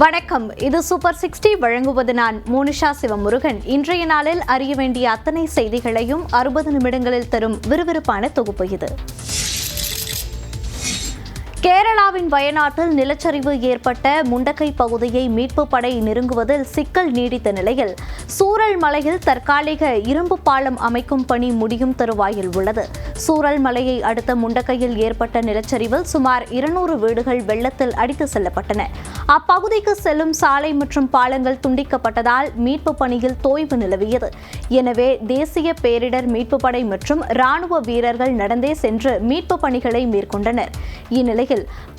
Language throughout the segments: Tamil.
வணக்கம். இது சூப்பர் 60 வழங்குவது நான் மோனிஷா சிவமுருகன். இன்றைய நாளில் அறிய வேண்டிய அத்தனை செய்திகளையும் 60 நிமிடங்களில் தரும் விறுவிறுப்பான தொகுப்பு இது. கேரளாவின் வயநாட்டில் நிலச்சரிவு ஏற்பட்ட முண்டக்கை பகுதியை மீட்பு படை நெருங்குவதில் சிக்கல் நீடித்த நிலையில் சூரல் மலையில் தற்காலிக இரும்பு பாலம் அமைக்கும் பணி முடியும் தருவாயில் உள்ளது. சூரல் மலையை அடுத்த முண்டக்கையில் ஏற்பட்ட நிலச்சரிவில் சுமார் 200 வீடுகள் வெள்ளத்தில் அடித்து செல்லப்பட்டன. அப்பகுதிக்கு செல்லும் சாலை மற்றும் பாலங்கள் துண்டிக்கப்பட்டதால் மீட்பு பணியில் தொய்வு நிலவியது. எனவே தேசிய பேரிடர் மீட்பு படை மற்றும் ராணுவ வீரர்கள் நடந்தே சென்று மீட்பு பணிகளை மேற்கொண்டனர். இந்நிலையில்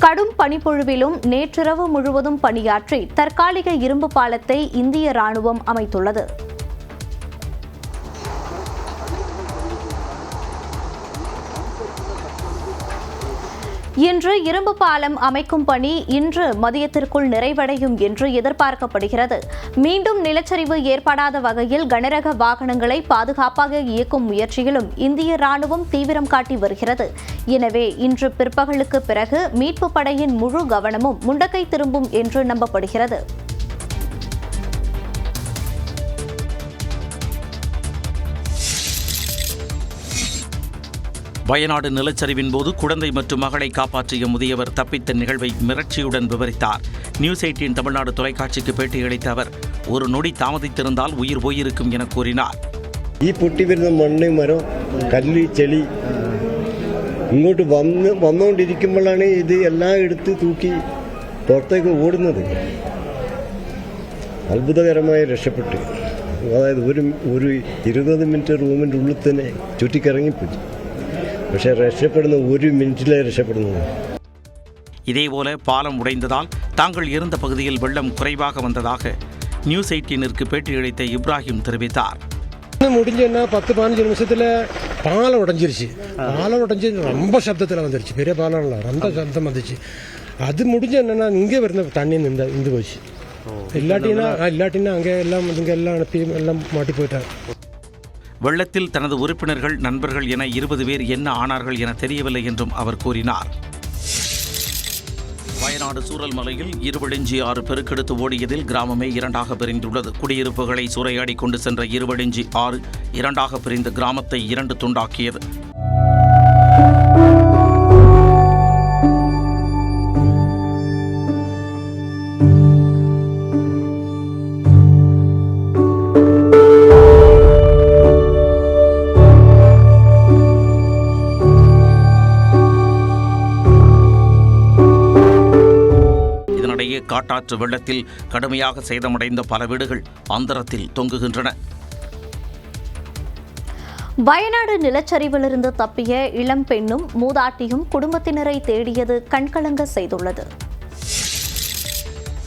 கடும் பனிப்பொழிவிலும் நேற்றிரவு முழுவதும் பணியாற்றி தற்காலிக இரும்பு பாலத்தை இந்திய ராணுவம் அமைத்துள்ளது. இன்று இரும்பு பாலம் அமைக்கும் பணி இன்று மதியத்திற்குள் நிறைவடையும் என்று எதிர்பார்க்கப்படுகிறது. மீண்டும் நிலச்சரிவு ஏற்படாத வகையில் கனரக வாகனங்களை பாதுகாப்பாக இயக்கும் முயற்சியிலும் இந்திய ராணுவம் தீவிரம் காட்டி வருகிறது. எனவே இன்று பிற்பகலுக்கு பிறகு மீட்பு படையின் முழு கவனமும் முண்டக்கை திரும்பும் என்று நம்பப்படுகிறது. வயநாடு நிலச்சரிவின் போது குழந்தை மற்றும் மகளை காப்பாற்றிய முதியவர் தப்பித்த நிகழ்வை மிரட்சியுடன் விவரித்தார். நியூஸ் 18 தமிழ்நாடு தொலைக்காட்சிக்கு பேட்டியளித்த அவர், ஒரு நொடி தாமதித்திருந்தால் உயிர் போயிருக்கும் என கூறினார். പൊട്ടി വരുന്ന മണ്ണ് മരം കല്ല് ചെളി ഇങ്ങോട്ട് വന്നുകൊണ്ടിരിക്കുമ്പോഴാണ് ഇത് എല്ലാം എടുത്ത് തൂക്കി പുറത്തേക്ക് ഓടുന്നത്. അത്ഭുതകരമായി രക്ഷപ്പെട്ടു. അതായത് ഒരു 20 മിനിറ്റ് റൂമിൻ്റെ ഉള്ളിൽ തന്നെ ചുറ്റിക്കിറങ്ങിപ്പോയി. പക്ഷേ രക്ഷപ്പെടുന്ന ഒരു മിനിറ്റിലെ രക്ഷപ്പെടുന്നത്. இதேபோல பாலம் உடைந்ததால் தாங்கள் இருந்த பகுதியில் வெள்ளம் குறைவாக வந்ததாக நியூஸ் 18 பேட்டியளித்த இப்ராஹிம் தெரிவித்தார். முடிஞ்சா 10-15 நிமிஷத்துல பாலம் உடைஞ்சிருச்சு. பாலம் உடைஞ்சு ரொம்ப சப்தத்தில் வந்துருச்சு. பெரிய பாலம் இல்லை, ரொம்ப சப்தம் வந்துச்சு. அது முடிஞ்ச என்னன்னா இங்கே வருന്ന தண்ணி நின்று போச்சு. இல்லாட்டினா அங்கே எல்லாம் இங்கே எல்லாம் அனுப்பி எல்லாம் மாட்டி போயிட்டாங்க. வெள்ளத்தில் தனது உறுப்பினர்கள் நண்பர்கள் என 20 பேர் என்ன ஆனார்கள் என தெரியவில்லை என்றும் அவர் கூறினார். வயநாடு சூரல் மலையில் இருவழிஞ்சி ஆறு பெருக்கெடுத்து ஓடியதில் கிராமமே இரண்டாக பிரிந்துள்ளது. குடியிருப்புகளை சூறையாடி கொண்டு சென்ற இருவழிஞ்சி ஆறு இரண்டாக பிரிந்த கிராமத்தை 2 துண்டாக்கியது. காட்டாற்று வெள்ளத்தில் கடுமையாக சேதமடைந்த பல வீடுகள் அந்தரத்தில் தொங்குகின்றன. வயநாடு நிலச்சரிவிலிருந்து தப்பிய இளம் பெண்ணும் மூதாட்டியும் குடும்பத்தினரை தேடியது கண்கலங்க செய்துள்ளது.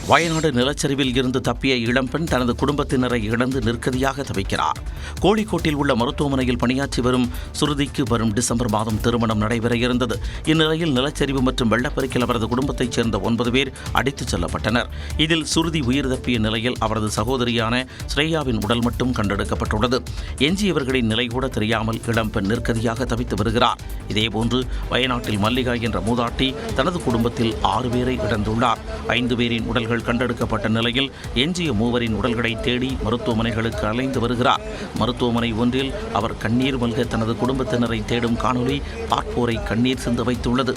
வயநாடு நிலச்சரிவில் இருந்து தப்பிய இளம்பெண் தனது குடும்பத்தினரை இழந்து நிற்கதியாக தவிக்கிறார். கோழிக்கோட்டில் உள்ள மருத்துவமனையில் பணியாற்றி வரும் சுருதிக்கு வரும் டிசம்பர் மாதம் திருமணம் நடைபெற இருந்தது. இந்நிலையில் நிலச்சரிவு மற்றும் வெள்ளப்பெருக்கில் அவரது குடும்பத்தைச் சேர்ந்த 9 பேர் அடித்துச் செல்லப்பட்டனர். இதில் சுருதி உயிர் தப்பிய நிலையில் அவரது சகோதரியான ஸ்ரேயாவின் உடல் மட்டும் கண்டெடுக்கப்பட்டுள்ளது. எஞ்சியவர்களின் நிலை கூட தெரியாமல் இளம்பெண் நிற்கதியாக தவித்து வருகிறார். இதேபோன்று வயநாட்டில் மல்லிகா என்ற மூதாட்டி தனது குடும்பத்தில் 6 பேரை இழந்துள்ளார். 5 பேரின் உடல்கள் கண்டெடுக்கப்பட்ட நிலையில் எஞ்சிய 3 வரின் உடல்களை தேடி மருத்துவமனைகளுக்கு அலைந்து வருகிறார். மருத்துவமனை ஒன்றில் அவர் கண்ணீர் மல்க தனது குடும்பத்தினரை தேடும் காணொலி பார்ப்போரை கண்ணீர் சிந்த வைத்துள்ளது.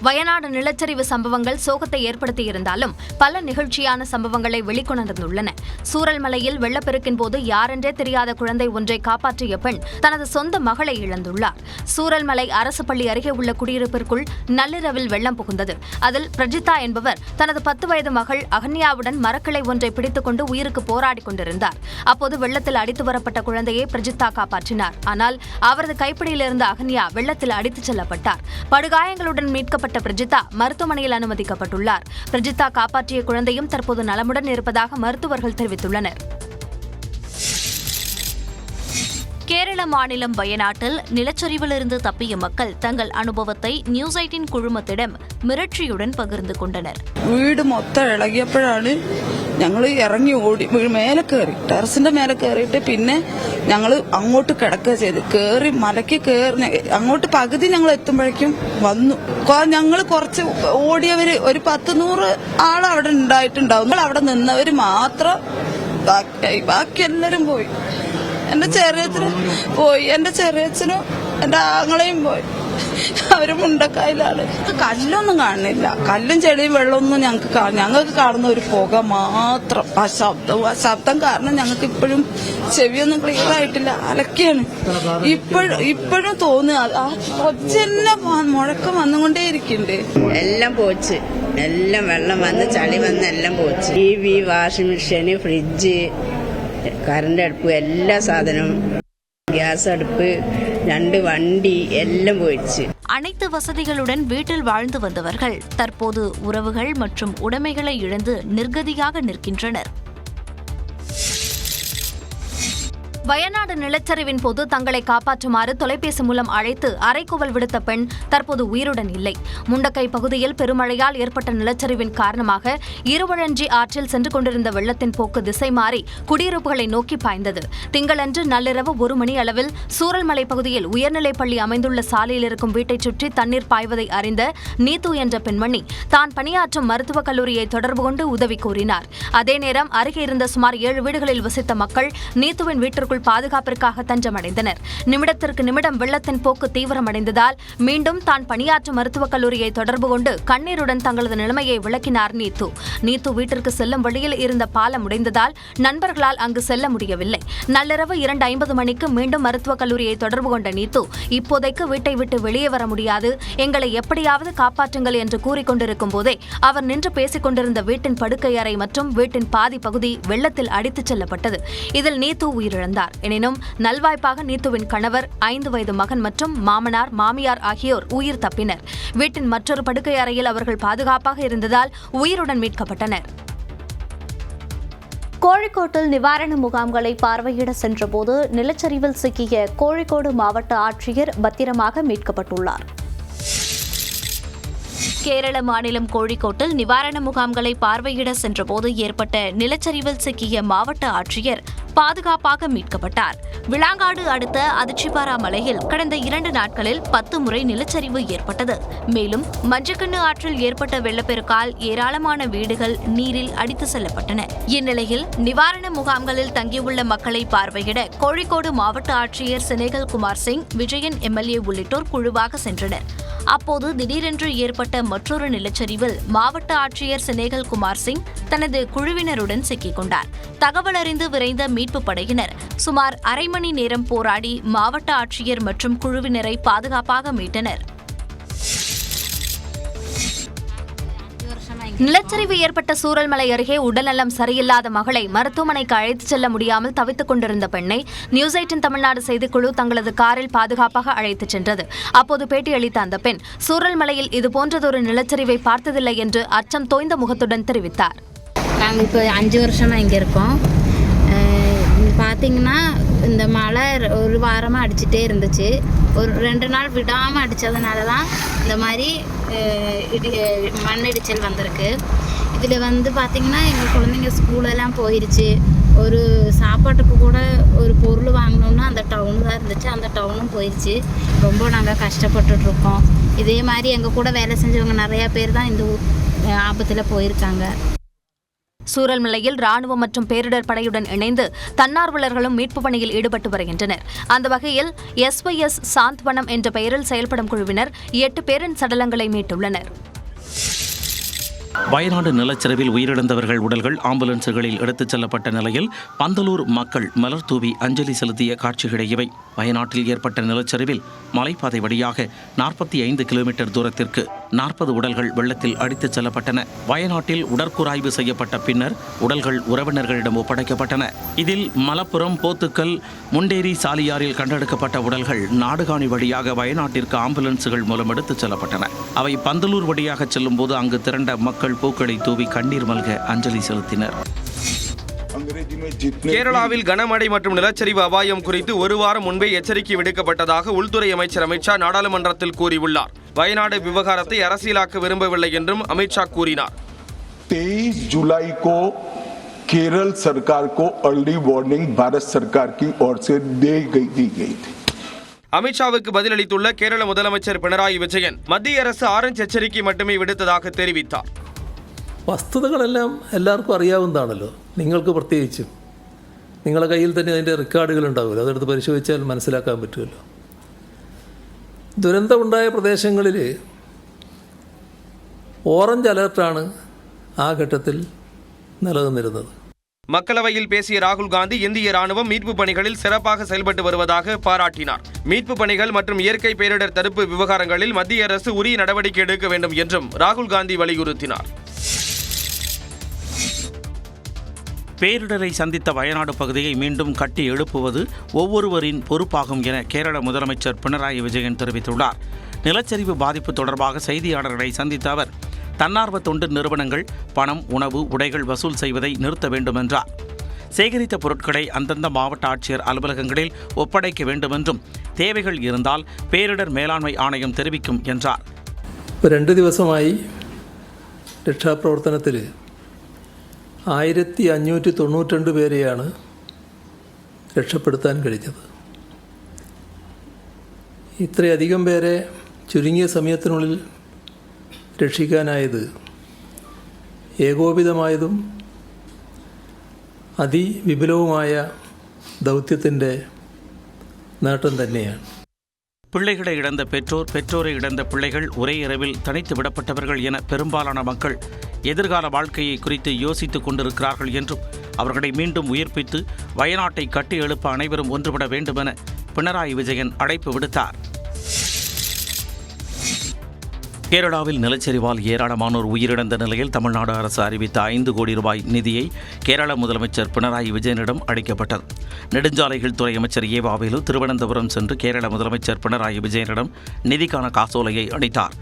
வயநாடு நிலச்சரிவு சம்பவங்கள் சோகத்தை ஏற்படுத்தியிருந்தாலும் பல நிகழ்ச்சியான சம்பவங்களை வெளிக்கொணர்ந்துள்ளன. சூரல் மலையில் வெள்ளப்பெருக்கின் போது யாரென்றே தெரியாத குழந்தை ஒன்றை காப்பாற்றிய பெண் தனது சொந்த மகளை இழந்துள்ளார். சூரல் மலை அரசு பள்ளி அருகே உள்ள குடியிருப்பிற்குள் நள்ளிரவில் வெள்ளம் புகுந்தது. அதில் பிரஜிதா என்பவர் தனது 10 வயது மகள் அகன்யாவுடன் மரக்கிளை ஒன்றை பிடித்துக் கொண்டு உயிருக்கு போராடி கொண்டிருந்தார். அப்போது வெள்ளத்தில் அடித்து வரப்பட்ட குழந்தையை பிரஜிதா காப்பாற்றினார். ஆனால் அவரது கைப்பிடியில் இருந்த அகன்யா வெள்ளத்தில் அடித்துச் செல்லப்பட்டார். படுகாயங்களுடன் மீட்கப்பட்ட பிரஜிதா மருத்துவமனையில் அனுமதிக்கப்பட்டுள்ளார். பிரஜிதா காப்பாற்றிய குழந்தையும் தற்போது நலமுடன் இருப்பதாக மருத்துவர்கள் தெரிவித்துள்ளனர். கேரள மாநிலம் வயநாட்டில் நிலச்சரிவிலிருந்து தப்பிய மக்கள் தங்கள் அனுபவத்தை நியூஸ் 18 குழுமத்திடம் மிரட்சியுடன் பகிர்ந்து கொண்டனர். വീട് മൊത്തം ഇളകിയപ്പോഴാണ് ഞങ്ങൾ ഇറങ്ങി ഓടി മേലെ കയറി ടെറസിന്റെ മേലെ കയറിയിട്ട് പിന്നെ ഞങ്ങൾ അങ്ങോട്ട് കിടക്കുക ചെയ്ത് കയറി മലയ്ക്ക് കയറി അങ്ങോട്ട് പകുതി ഞങ്ങൾ എത്തുമ്പോഴേക്കും വന്നു. ഞങ്ങൾ കുറച്ച് ഓടിയവര് ഒരു 100-100 ആൾ അവിടെ ഉണ്ടായിട്ടുണ്ടാവും. അവിടെ നിന്നവര് മാത്രം ബാക്കി എല്ലാരും പോയി. എന്റെ ചെറിയച്ഛനും പോയി, എന്റെ ചെറിയച്ഛനും എന്റെ ആങ്ങളെയും പോയി. അവര് മുണ്ടക്കായലാണ്. കല്ലൊന്നും കാണുന്നില്ല. കല്ലും ചെളിയും വെള്ളമൊന്നും ഞങ്ങൾക്ക് കാണുന്ന ഒരു പുക മാത്രം. ആ ശബ്ദം കാരണം ഞങ്ങൾക്ക് ഇപ്പോഴും ചെവിയൊന്നും ക്ലിയർ ആയിട്ടില്ല. അലക്കിയാണ് ഇപ്പോഴും തോന്നുക. ആ കൊച്ചെല്ലാം മുഴക്കം വന്നുകൊണ്ടേ ഇരിക്കുന്നുണ്ട്. എല്ലാം പോച്ച്, എല്ലാം വെള്ളം വന്ന് ചളി വന്ന് എല്ലാം പോച്ച്. TV, വാഷിംഗ് മെഷീന്, ഫ്രിഡ്ജ്, കറണ്ട് അടുപ്പ്, എല്ലാ സാധനവും, ഗ്യാസ് അടുപ്പ്, 2 வண்டி எல்லாம் போயிடுச்சு. அனைத்து வசதிகளுடன் வீட்டில் வாழ்ந்து வந்தவர்கள் தற்போது உறவுகள் மற்றும் உடைமைகளை இழந்து நிர்கதியாக நிற்கின்றனர். வயநாடு நிலச்சரிவின் போது தங்களை காப்பாற்றுமாறு தொலைபேசி மூலம் அழைத்து அறைகூவல் விடுத்த பெண் தற்போது உயிருடன் இல்லை. முண்டக்கை பகுதியில் பெருமழையால் ஏற்பட்ட நிலச்சரிவின் காரணமாக இருவழஞ்சி ஆற்றில் சென்று கொண்டிருந்த வெள்ளத்தின் போக்கு திசை மாறி குடியிருப்புகளை நோக்கி பாய்ந்தது. திங்களன்று நள்ளிரவு 1 மணி அளவில் சூரல்மலை பகுதியில் உயர்நிலைப் பள்ளி அமைந்துள்ள சாலையில் இருக்கும் வீட்டைச் சுற்றி தண்ணீர் பாய்வதை அறிந்த நீத்து என்ற பெண்மணி தான் பணியாற்றும் மருத்துவக் கல்லூரியை தொடர்பு கொண்டு உதவி கோரினார். அதே நேரம் அருகே இருந்த சுமார் 7 வீடுகளில் வசித்த மக்கள் நீத்துவின் வீட்டிற்குள் பாதுகாப்பிற்காக தஞ்சமடைந்தனர். நிமிடத்திற்கு நிமிடம் வெள்ளத்தின் போக்கு தீவிரமடைந்ததால் மீண்டும் தான் பணியாற்றும் மருத்துவக் கல்லூரியை தொடர்பு கொண்டு கண்ணீருடன் தங்களது நிலைமையை விளக்கினார் நீத்து. நீத்து வீட்டிற்கு செல்லும் வழியில் இருந்த பாலம் உடைந்ததால் நண்பர்களால் அங்கு செல்ல முடியவில்லை. நள்ளிரவு 2:50 மணிக்கு மீண்டும் மருத்துவக் கல்லூரியை தொடர்பு கொண்ட நீத்து இப்போதைக்கு வீட்டை விட்டு வெளியே வர முடியாது, எங்களை எப்படியாவது காப்பாற்றுங்கள் என்று கூறிக்கொண்டிருக்கும் போதே அவர் நின்று பேசிக் கொண்டிருந்த வீட்டின் படுக்கை அறை மற்றும் வீட்டின் பாதி பகுதி வெள்ளத்தில் அடித்துச் செல்லப்பட்டது. இதில் நீத்து உயிரிழந்தார். எனினும் நல்வாய்ப்பாக நீத்துவின் கணவர், 5 வயது மகன் மற்றும் மாமனார், மாமியார் ஆகியோர் உயிர் தப்பினர். வீட்டின் மற்றொரு படுக்கை அறையில் அவர்கள் பாதுகாப்பாக இருந்ததால் உயிருடன் மீட்கப்பட்டனர். கோழிக்கோட்டில் நிவாரண முகாம்களை பார்வையிட சென்றபோது நிலச்சரிவில் சிக்கிய கோழிக்கோடு மாவட்ட ஆட்சியர் பத்திரமாக மீட்கப்பட்டுள்ளார். கேரள மாநிலம் கோழிக்கோட்டில் நிவாரண முகாம்களை பார்வையிட சென்றபோது ஏற்பட்ட நிலச்சரிவில் சிக்கிய மாவட்ட ஆட்சியர் பாதுகாப்பாக மீட்கப்பட்டார். விளாங்காடு அடுத்த அதிச்சிபாரா மலையில் கடந்த 2 நாட்களில் 10 முறை நிலச்சரிவு ஏற்பட்டது. மேலும் மஞ்சக்கண்ணு ஆற்றில் ஏற்பட்ட வெள்ளப்பெருக்கால் ஏராளமான வீடுகள் நீரில் அடித்து செல்லப்பட்டன. இந்நிலையில் நிவாரண முகாம்களில் தங்கியுள்ள மக்களை பார்வையிட கோழிக்கோடு மாவட்ட ஆட்சியர் செனேகல் குமார் சிங், விஜயன் MLA உள்ளிட்டோர் குழுவாக சென்றனர். அப்போது திடீரென்று ஏற்பட்ட மற்றொரு நிலச்சரிவில் மாவட்ட ஆட்சியர் செனேகல் குமார் சிங் தனது குழுவினருடன் சிக்கிக் கொண்டார். தகவல் அறிந்து விரைந்த மீட்பு படையினர் சுமார் அரை மணி நேரம் போராடி மாவட்ட ஆட்சியர் மற்றும் குழுவினரை பாதுகாப்பாக மீட்டனர். நிலச்சரிவு ஏற்பட்ட சூரல்மலை அருகே உடல்நலம் சரியில்லாத மகளை மருத்துவமனைக்கு அழைத்துச் செல்ல முடியாமல் தவித்துக் கொண்டிருந்த பெண்ணை நியூஸ் 18 தமிழ்நாடு செய்திக்குழு தங்களது காரில் பாதுகாப்பாக அழைத்துச் சென்றது. அப்போது பேட்டியளித்த அந்த பெண் சூரல்மலையில் இதுபோன்றதொரு நிலச்சரிவை பார்த்ததில்லை என்று அச்சம் தோய்ந்த முகத்துடன் தெரிவித்தார். நாங்கள் இப்போ 5 வருஷமாக இங்கே இருக்கோம். பார்த்தீங்கன்னா இந்த மழை ஒரு வாரமாக அடிச்சுட்டே இருந்துச்சு. ஒரு 2 நாள் விடாமல் அடித்ததுனால தான் இந்த மாதிரி மண்ணிடிச்சல் வந்திருக்கு. இதில் வந்து பார்த்திங்கன்னா எங்கள் குழந்தைங்க ஸ்கூலெல்லாம் போயிடுச்சு. ஒரு சாப்பாட்டுக்கு கூட ஒரு பொருள் வாங்கினோன்னா அந்த டவுனு தான் இருந்துச்சு, அந்த டவுனும் போயிடுச்சு. ரொம்ப நாங்கள் கஷ்டப்பட்டுட்ருக்கோம். இதே மாதிரி எங்கள் கூட வேலை செஞ்சவங்க நிறையா பேர் தான் இந்த ஆபத்தில் போயிருக்காங்க. சூரல்மலையில் ராணுவம் மற்றும் பேரிடர் படையுடன் இணைந்து தன்னார்வலர்களும் மீட்பு பணியில் ஈடுபட்டு வருகின்றனர். அந்த வகையில் SYS சாந்த்வனம் என்ற பெயரில் செயல்படும் குழுவினர் 8 பேரின் சடலங்களை மீட்டுள்ளனர். வயநாடு நிலச்சரிவில் உயிரிழந்தவர்கள் உடல்கள் ஆம்புலன்ஸுகளில் எடுத்துச் செல்லப்பட்ட நிலையில் பந்தலூர் மக்கள் மலர் தூவி அஞ்சலி செலுத்திய காட்சிகளே இவை. வயநாட்டில் ஏற்பட்ட நிலச்சரிவில் மலைப்பாதை வழியாக 45 கிலோமீட்டர் தூரத்திற்கு 40 உடல்கள் வெள்ளத்தில் அடித்துச் செல்லப்பட்டன. வயநாட்டில் உடற்கூராய்வு செய்யப்பட்ட பின்னர் உடல்கள் உறவினர்களிடம் ஒப்படைக்கப்பட்டன. இதில் மலப்புரம், போத்துக்கல், முண்டேரி, சாலியாரில் கண்டெடுக்கப்பட்ட உடல்கள் நாடுகாணி வழியாக வயநாட்டிற்கு ஆம்புலன்ஸுகள் மூலம் எடுத்துச் செல்லப்பட்டன. அவை பந்தலூர் வழியாக செல்லும் போது அங்கு திரண்ட மக்கள் பூக்களை தூவி கண்ணீர் மல்க அஞ்சலி செலுத்தினர். கேரளாவில் கனமழை மற்றும் நிலச்சரிவு அபாயம் குறித்து ஒரு வாரம் முன்பே எச்சரிக்கை விடுக்கப்பட்டதாக உள்துறை அமைச்சர் அமித்ஷா நாடாளுமன்றத்தில் கூறியுள்ளார். வயநாடு விவகாரத்தை அரசியலாக்க விரும்பவில்லை என்றும் அமித்ஷா கூறினார். 23 जुलाई को केरल सरकार को अर्ली वार्निंग भारत सरकार की ओर से दी गई थी. அமித்ஷாவுக்கு பதிலளித்துள்ள கேரள முதலமைச்சர் പിണറായി വിജയൻ மத்திய அரசு ஆரஞ்சு எச்சரிக்கை மட்டுமே விடுத்ததாக தெரிவித்தார். വസ്തുതകളെല്ലാം എല്ലാവർക്കും അറിയാവുന്നതാണല്ലോ, നിങ്ങൾക്ക് പ്രത്യേകിച്ചും. നിങ്ങളുടെ കയ്യിൽ തന്നെ അതിൻ്റെ റെക്കോർഡുകൾ ഉണ്ടാവുമല്ലോ, അതെടുത്ത് പരിശോധിച്ചാൽ മനസ്സിലാക്കാൻ പറ്റുമല്ലോ. ദുരന്തമുണ്ടായ പ്രദേശങ്ങളിൽ ഓറഞ്ച് അലർട്ടാണ് ആ ഘട്ടത്തിൽ നിലനിന്നിരുന്നത്. மக்களவையில் பேசிய ராகுல் காந்தி இந்திய ராணுவம் மீட்பு பணிகளில் சிறப்பாக செயல்பட்டு வருவதாக பாராட்டினார். மீட்பு பணிகள் மற்றும் இயற்கை பேரிடர் தடுப்பு விவகாரங்களில் மத்திய அரசு உரிய நடவடிக்கை எடுக்க வேண்டும் என்றும் ராகுல் காந்தி வலியுறுத்தினார். பேரிடரை சந்தித்த வயநாடு பகுதியை மீண்டும் கட்டி எழுப்புவது ஒவ்வொருவரின் பொறுப்பாகும் என கேரள முதலமைச்சர் பினராயி விஜயன் தெரிவித்துள்ளார். நிலச்சரிவு பாதிப்பு தொடர்பாக செய்தியாளர்களை சந்தித்த அவர் தன்னார்வ தொண்டு நிறுவனங்கள் பணம், உணவு, உடைகள் வசூல் செய்வதை நிறுத்த வேண்டும் என்றார். சேகரித்த பொருட்களை அந்தந்த மாவட்ட ஆட்சியர் அலுவலகங்களில் ஒப்படைக்க வேண்டும் என்றும் தேவைகள் இருந்தால் பேரிடர் மேலாண்மை ஆணையம் தெரிவிக்கும் என்றார். 2 ദിവസമായി രക്ഷാപ്രവർത്തനത്തിൽ 1592 പേരെയാണ് രക്ഷപ്പെടുത്താൻ കഴിഞ്ഞത്. ഇത്രയധികം പേരെ ചുരുങ്ങിയ സമയത്തിനുള്ളിൽ രക്ഷിക്കാനായത് ഏകോപിതമായതും അതിവിപുലവുമായ ദൗത്യത്തിൻ്റെ നേട്ടം തന്നെയാണ്. பிள்ளைகளை இழந்த பெற்றோர், பெற்றோரை இழந்த பிள்ளைகள், ஒரே இரவில் தனித்து விடப்பட்டவர்கள் என பெரும்பாலான மக்கள் எதிர்கால வாழ்க்கையை குறித்து யோசித்துக் கொண்டிருக்கிறார்கள் என்றும் அவர்களை மீண்டும் உயிர்ப்பித்து வயநாட்டை கட்டி எழுப்ப அனைவரும் ஒன்றுபட வேண்டும் என பினராயி விஜயன் அழைப்பு விடுத்தார். கேரளாவில் நிலச்சரிவால் ஏராளமானோர் உயிரிழந்த நிலையில் தமிழ்நாடு அரசு அறிவித்த 5 கோடி ரூபாய் நிதியை கேரள முதலமைச்சர் பினராயி விஜயனிடம் அளிக்கப்பட்டது. நெடுஞ்சாலைகள் துறை அமைச்சர் ஏ வாவேலு திருவனந்தபுரம் சென்று கேரள முதலமைச்சர் பினராயி விஜயனிடம் நிதிக்கான காசோலையை அளித்தார்.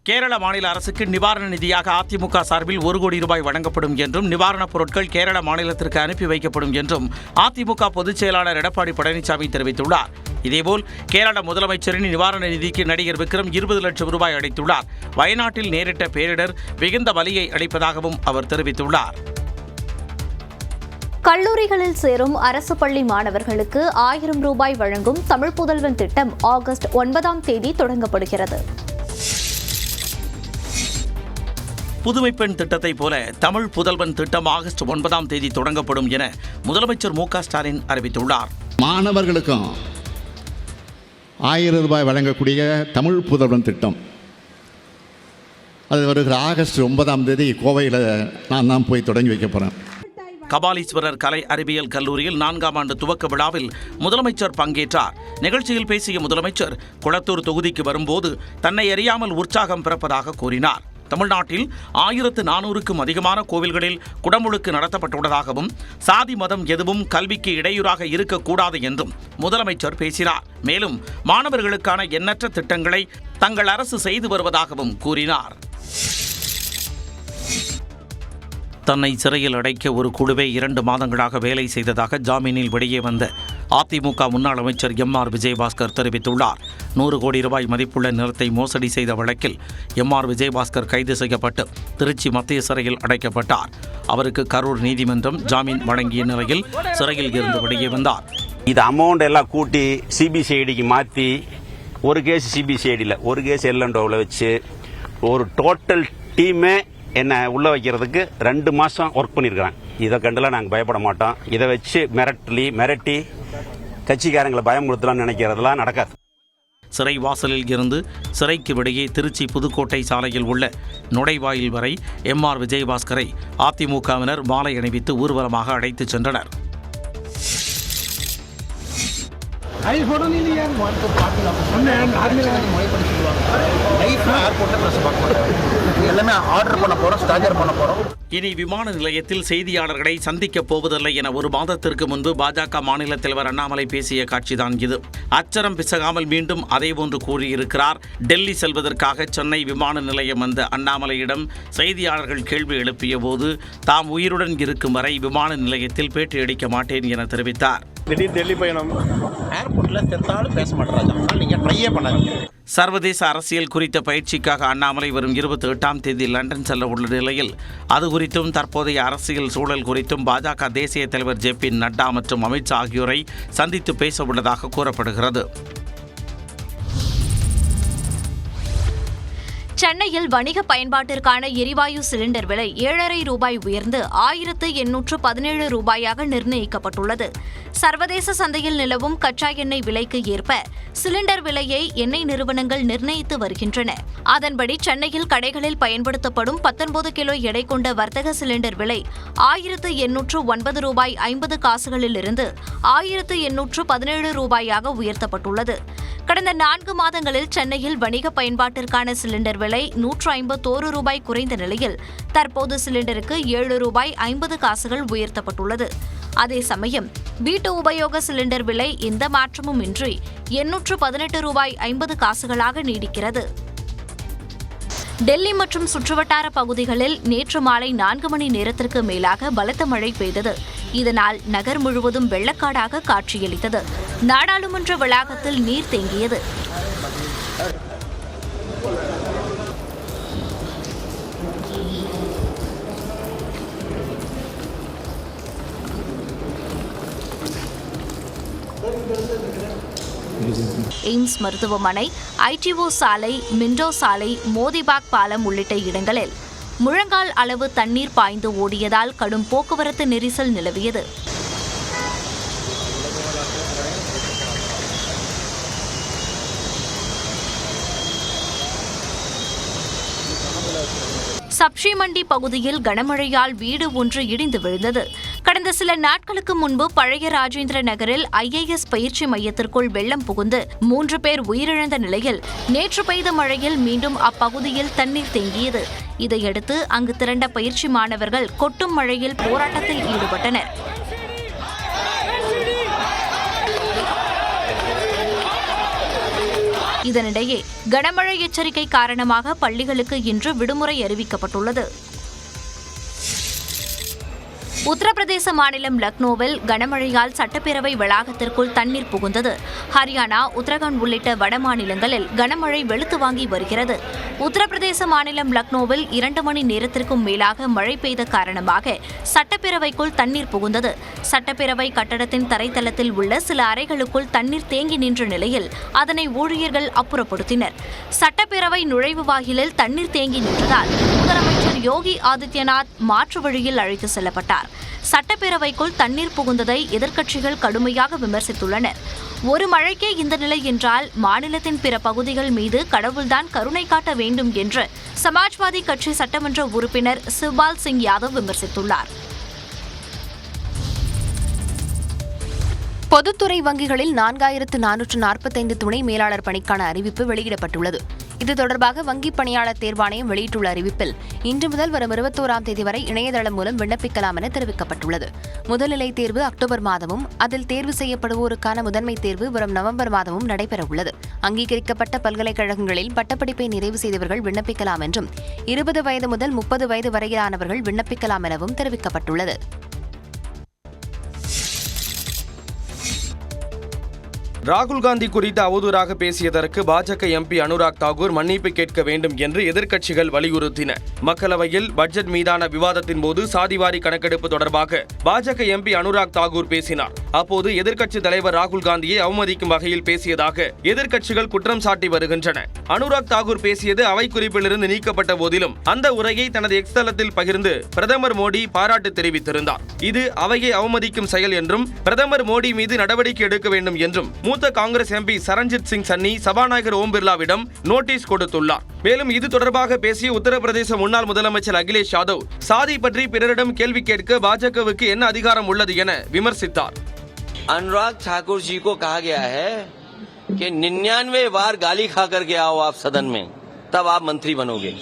கேரள மாநில அரசுக்கு நிவாரண நிதியாக அதிமுக சார்பில் 1 கோடி ரூபாய் வழங்கப்படும் என்றும் நிவாரணப் பொருட்கள் கேரள மாநிலத்திற்கு அனுப்பி வைக்கப்படும் என்றும் அதிமுக பொதுச் செயலாளர் எடப்பாடி பழனிசாமி தெரிவித்துள்ளார். இதேபோல் கேரள முதலமைச்சரின் நிவாரண நிதிக்கு நடிகர் விக்ரம் 20 லட்சம் ரூபாய் அளித்துள்ளார். வயநாட்டில் நேரிட்ட பேரிடர் மிகுந்த வலியை அளிப்பதாகவும் அவர் தெரிவித்துள்ளார். கல்லூரிகளில் சேரும் அரசு பள்ளி மாணவர்களுக்கு 1000 ரூபாய் வழங்கும் தமிழ் புதல்வன் திட்டம் ஆகஸ்ட் 9ஆம் தேதி தொடங்கப்படுகிறது. புதுமை பெண் திட்டத்தை போல தமிழ் புதல்வன் திட்டம் ஆகஸ்ட் 9ஆம் தேதி தொடங்கப்படும் என முதலமைச்சர் மு.க. ஸ்டாலின் அறிவித்துள்ளார். மாணவர்களுக்கும் 1000 ரூபாய் வழங்கக்கூடிய தமிழ் புதல்வன் திட்டம் அது வருகிற ஆகஸ்ட் 9ஆம் தேதி கோவையில் நான் தான் போய் தொடங்கி வைக்க போகிறேன். கபாலீஸ்வரர் கலை அறிவியல் கல்லூரியில் 4ஆம் ஆண்டு துவக்க விழாவில் முதலமைச்சர் பங்கேற்றார். நிகழ்ச்சியில் பேசிய முதலமைச்சர் குளத்தூர் தொகுதிக்கு வரும்போது தன்னை அறியாமல் உற்சாகம் பிறப்பதாக கூறினார். தமிழ்நாட்டில் 1400க்கும் அதிகமான கோவில்களில் குடமுழுக்கு நடத்தப்பட்டுள்ளதாகவும் சாதி மதம் எதுவும் கல்விக்கு இடையூறாக இருக்கக்கூடாது என்றும் முதலமைச்சர் பேசினார். மேலும் மாணவர்களுக்கான எண்ணற்ற திட்டங்களை தங்கள் அரசு செய்து வருவதாகவும் கூறினார். தன்னை சிறையில் அடைக்க ஒரு குழுவே 2 மாதங்களாக வேலை செய்ததாக ஜாமீனில் வெளியே வந்த அதிமுக முன்னாள் அமைச்சர் எம்.ஆர். விஜயபாஸ்கர் தெரிவித்துள்ளார். 100 கோடி ரூபாய் மதிப்புள்ள நிலத்தை மோசடி செய்த வழக்கில் எம்.ஆர். விஜயபாஸ்கர் கைது செய்யப்பட்டு திருச்சி மத்திய சிறையில் அடைக்கப்பட்டார். அவருக்கு கரூர் நீதிமன்றம் ஜாமீன் வழங்கிய நிலையில் சிறையில் இருந்து வெளியே வந்தார். இது அமௌண்ட் எல்லாம் கூட்டி சிபிசிஐடிக்கு மாற்றி ஒரு கேஸ் சிபிசிஐடியில் ஒரு கேஸ் எல்என்டோவில் வச்சு ஒரு டோட்டல் டீமே என்ன உள்ள வைக்கிறதுக்கு 2 மாதம் ஒர்க் பண்ணியிருக்கிறேன். இதை கண்டுலாம் நாங்கள் பயப்பட மாட்டோம். இதை வச்சு மிரட்டி கட்சிக்காரங்களை பயமுறுத்தலாம்னு நினைக்கிறதெல்லாம் நடக்காது. சிறை வாசலில் இருந்து சிறைக்கு விடையே திருச்சி புதுக்கோட்டை சாலையில் உள்ள நுழைவாயில் வரை எம்.ஆர். விஜயபாஸ்கரை அதிமுகவினர் மாலை அணிவித்து ஊர்வலமாக அழைத்துச் சென்றனர். இனி விமான நிலையத்தில் செய்தியாளர்களை சந்திக்கப் போவதில்லை என ஒரு மாதத்திற்கு முன்பு பாஜக மாநில தலைவர் அண்ணாமலை பேசிய காட்சிதான் இது. அச்சரம் பிசகாமல் மீண்டும் அதேபோன்று கூறியிருக்கிறார். டெல்லி செல்வதற்காக சென்னை விமான நிலையம் வந்த அண்ணாமலையிடம் செய்தியாளர்கள் கேள்வி எழுப்பிய போது தாம் உயிருடன் இருக்கும் வரை விமான நிலையத்தில் பேட்டி அளிக்க மாட்டேன் என தெரிவித்தார். திடீர் டெல்லி பயணம், ஏர்போர்ட்ல செத்தாலும் பேச மாட்டேறாங்க, நீங்க ட்ரையே பண்ணாதீங்க. சர்வதேச அரசியல் குறித்த பயிற்சிக்காக அண்ணாமலை வரும் 28ஆம் தேதி லண்டன் செல்ல உள்ள நிலையில் அது குறித்தும் தற்போதைய அரசியல் சூழல் குறித்தும் பாஜக தேசிய தலைவர் ஜே.பி. நட்டா மற்றும் அமித்ஷா ஆகியோரை சந்தித்து பேச உள்ளதாக கூறப்படுகிறது. சென்னையில் வணிக பயன்பாட்டிற்கான எரிவாயு சிலிண்டர் விலை 7.5 ரூபாய் உயர்ந்து 1817 ரூபாயாக நிர்ணயிக்கப்பட்டுள்ளது. சர்வதேச சந்தையில் நிலவும் கச்சா எண்ணெய் விலைக்கு ஏற்ப சிலிண்டர் விலையை எண்ணெய் நிறுவனங்கள் நிர்ணயித்து வருகின்றன. அதன்படி சென்னையில் கடைகளில் பயன்படுத்தப்படும் 19 கிலோ எடை கொண்ட வர்த்தக சிலிண்டர் விலை 1809 ரூபாய் 50 காசுகளிலிருந்து 1817 ரூபாயாக உயர்த்தப்பட்டுள்ளது. கடந்த 4 மாதங்களில் சென்னையில் வணிக பயன்பாட்டிற்கான சிலிண்டர் விலை 151 ரூபாய் குறைந்த நிலையில் தற்போது சிலிண்டருக்கு 7 ரூபாய் 50 காசுகள் உயர்த்தப்பட்டுள்ளது. அதே சமயம் வீட்டு உபயோக சிலிண்டர் விலை எந்த மாற்றமும் இன்றி 818 ரூபாய் 50 காசுகளாக நீடிக்கிறது. டெல்லி மற்றும் சுற்றுவட்டார பகுதிகளில் நேற்று மாலை 4 மணி நேரத்திற்கு மேலாக பலத்த மழை பெய்தது. இதனால் நகர் முழுவதும் வெள்ளக்காடாக காட்சியளித்தது. நாடாளுமன்ற வளாகத்தில் நீர் தேங்கியது. எய்ம்ஸ் மருத்துவமனை, ஐடிஓ சாலை, மிண்டோ சாலை, மோதிபாக் பாலம் உள்ளிட்ட இடங்களில் முழங்கால் அளவு தண்ணீர் பாய்ந்து ஓடியதால் கடும் போக்குவரத்து நெரிசல் நிலவியது. சப்ஷி மண்டி பகுதியில் கனமழையால் வீடு ஒன்று இடிந்து விழுந்தது. கடந்த சில நாட்களுக்கு முன்பு பழைய ராஜேந்திர நகரில் IAS பயிற்சி மையத்திற்குள் வெள்ளம் புகுந்து 3 பேர் உயிரிழந்த நிலையில் நேற்று பெய்த மழையில் மீண்டும் அப்பகுதியில் தண்ணீர் தேங்கியது. இதையடுத்து அங்கு திரண்ட பயிற்சி மாணவர்கள் கொட்டும் மழையில் போராட்டத்தில் ஈடுபட்டனர். இதனிடையே கனமழை எச்சரிக்கை காரணமாக பள்ளிகளுக்கு இன்று விடுமுறை அறிவிக்கப்பட்டுள்ளது. உத்தரப்பிரதேச மாநிலம் லக்னோவில் கனமழையால் சட்டப்பேரவை வளாகத்திற்குள் தண்ணீர் புகுந்தது. ஹரியானா, உத்தரகாண்ட் உள்ளிட்ட வட மாநிலங்களில் கனமழை வெளுத்து வாங்கி வருகிறது. உத்தரப்பிரதேச மாநிலம் லக்னோவில் 2 மணி நேரத்திற்கும் மேலாக மழை பெய்த காரணமாக சட்டப்பேரவைக்குள் தண்ணீர் புகுந்தது. சட்டப்பேரவை கட்டடத்தின் தரைத்தளத்தில் உள்ள சில அறைகளுக்குள் தண்ணீர் தேங்கி நின்ற நிலையில் அதனை ஊழியர்கள் அப்புறப்படுத்தினர். சட்டப்பேரவை நுழைவு வாயிலில் தண்ணீர் தேங்கி நின்றதால் முதலமைச்சர் யோகி ஆதித்யநாத் மாற்று வழியில் அழைத்து செல்லப்பட்டார். சட்டப்பேரவைக்குள் தண்ணீர் புகுந்ததை எதிர்க்கட்சிகள் கடுமையாக விமர்சித்துள்ளனர். ஒரு மழைக்கே இந்த நிலை என்றால் மாநிலத்தின் பிற பகுதிகள் மீது கடவுள்தான் கருணை காட்ட வேண்டும் என்று சமாஜ்வாதி கட்சி சட்டமன்ற உறுப்பினர் சிவ்பால் சிங் யாதவ் விமர்சித்துள்ளார். பொதுத்துறை வங்கிகளில் 4445 துணை மேலாளர் பணிக்கான அறிவிப்பு வெளியிடப்பட்டுள்ளது. இது தொடர்பாக வங்கி பணியாளர் தேர்வாணையம் வெளியிட்டுள்ள அறிவிப்பில் இன்று முதல் வரும் 21ஆம் தேதி வரை இணையதளம் மூலம் விண்ணப்பிக்கலாம் என தெரிவிக்கப்பட்டுள்ளது. முதல்நிலை தேர்வு அக்டோபர் மாதமும் அதில் தேர்வு செய்யப்படுவோருக்கான முதன்மை தேர்வு வரும் நவம்பர் மாதமும் நடைபெறவுள்ளது. அங்கீகரிக்கப்பட்ட பல்கலைக்கழகங்களில் பட்டப்படிப்பை நிறைவு செய்தவர்கள் விண்ணப்பிக்கலாம் என்றும் 20 வயது முதல் 30 வயது வரையிலானவர்கள் விண்ணப்பிக்கலாம் எனவும் தெரிவிக்கப்பட்டுள்ளது. ராகுல் காந்தி குறித்து அவதூறாக பேசியதற்கு பாஜக எம்பி அனுராக் தாக்கூர் மன்னிப்பு கேட்க வேண்டும் என்று எதிர்க்கட்சிகள் வலியுறுத்தின. மக்களவையில் பட்ஜெட் மீதான விவாதத்தின் போது சாதிவாரி கணக்கெடுப்பு தொடர்பாக பாஜக எம்பி அனுராக் தாக்கூர் பேசினார். அப்போது எதிர்க்கட்சித் தலைவர் ராகுல் காந்தியை அவமதிக்கும் வகையில் பேசியதாக எதிர்க்கட்சிகள் குற்றம் சாட்டி வருகின்றன. அனுராக் தாக்கூர் பேசியது அவை குறிப்பிலிருந்து நீக்கப்பட்ட போதிலும் அந்த உரையை தனது எக்ஸ் தளத்தில் பகிர்ந்து பிரதமர் மோடி பாராட்டு தெரிவித்திருந்தார். இது அவையை அவமதிக்கும் செயல் என்றும் பிரதமர் மோடி மீது நடவடிக்கை எடுக்க வேண்டும் என்றும் மூத்த காங்கிரஸ் எம்பி சரண்ஜித் சிங் சன்னி சபாநாயகர் ஓம் பிர்லாவிடம் நோட்டீஸ் கொடுத்துள்ளார். மேலும் இது தொடர்பாக பேசிய உத்தரப்பிரதேச முன்னாள் முதலமைச்சர் அகிலேஷ் யாதவ் சாதி பற்றி பிறரிடம் கேள்வி கேட்க பாஜகவுக்கு என்ன அதிகாரம் உள்ளது என விமர்சித்தார். अनुराग ठाकुर जी को कहा गया है कि 99 बार गाली खा करके आओ आप सदन में, तब आप मंत्री बनोगे।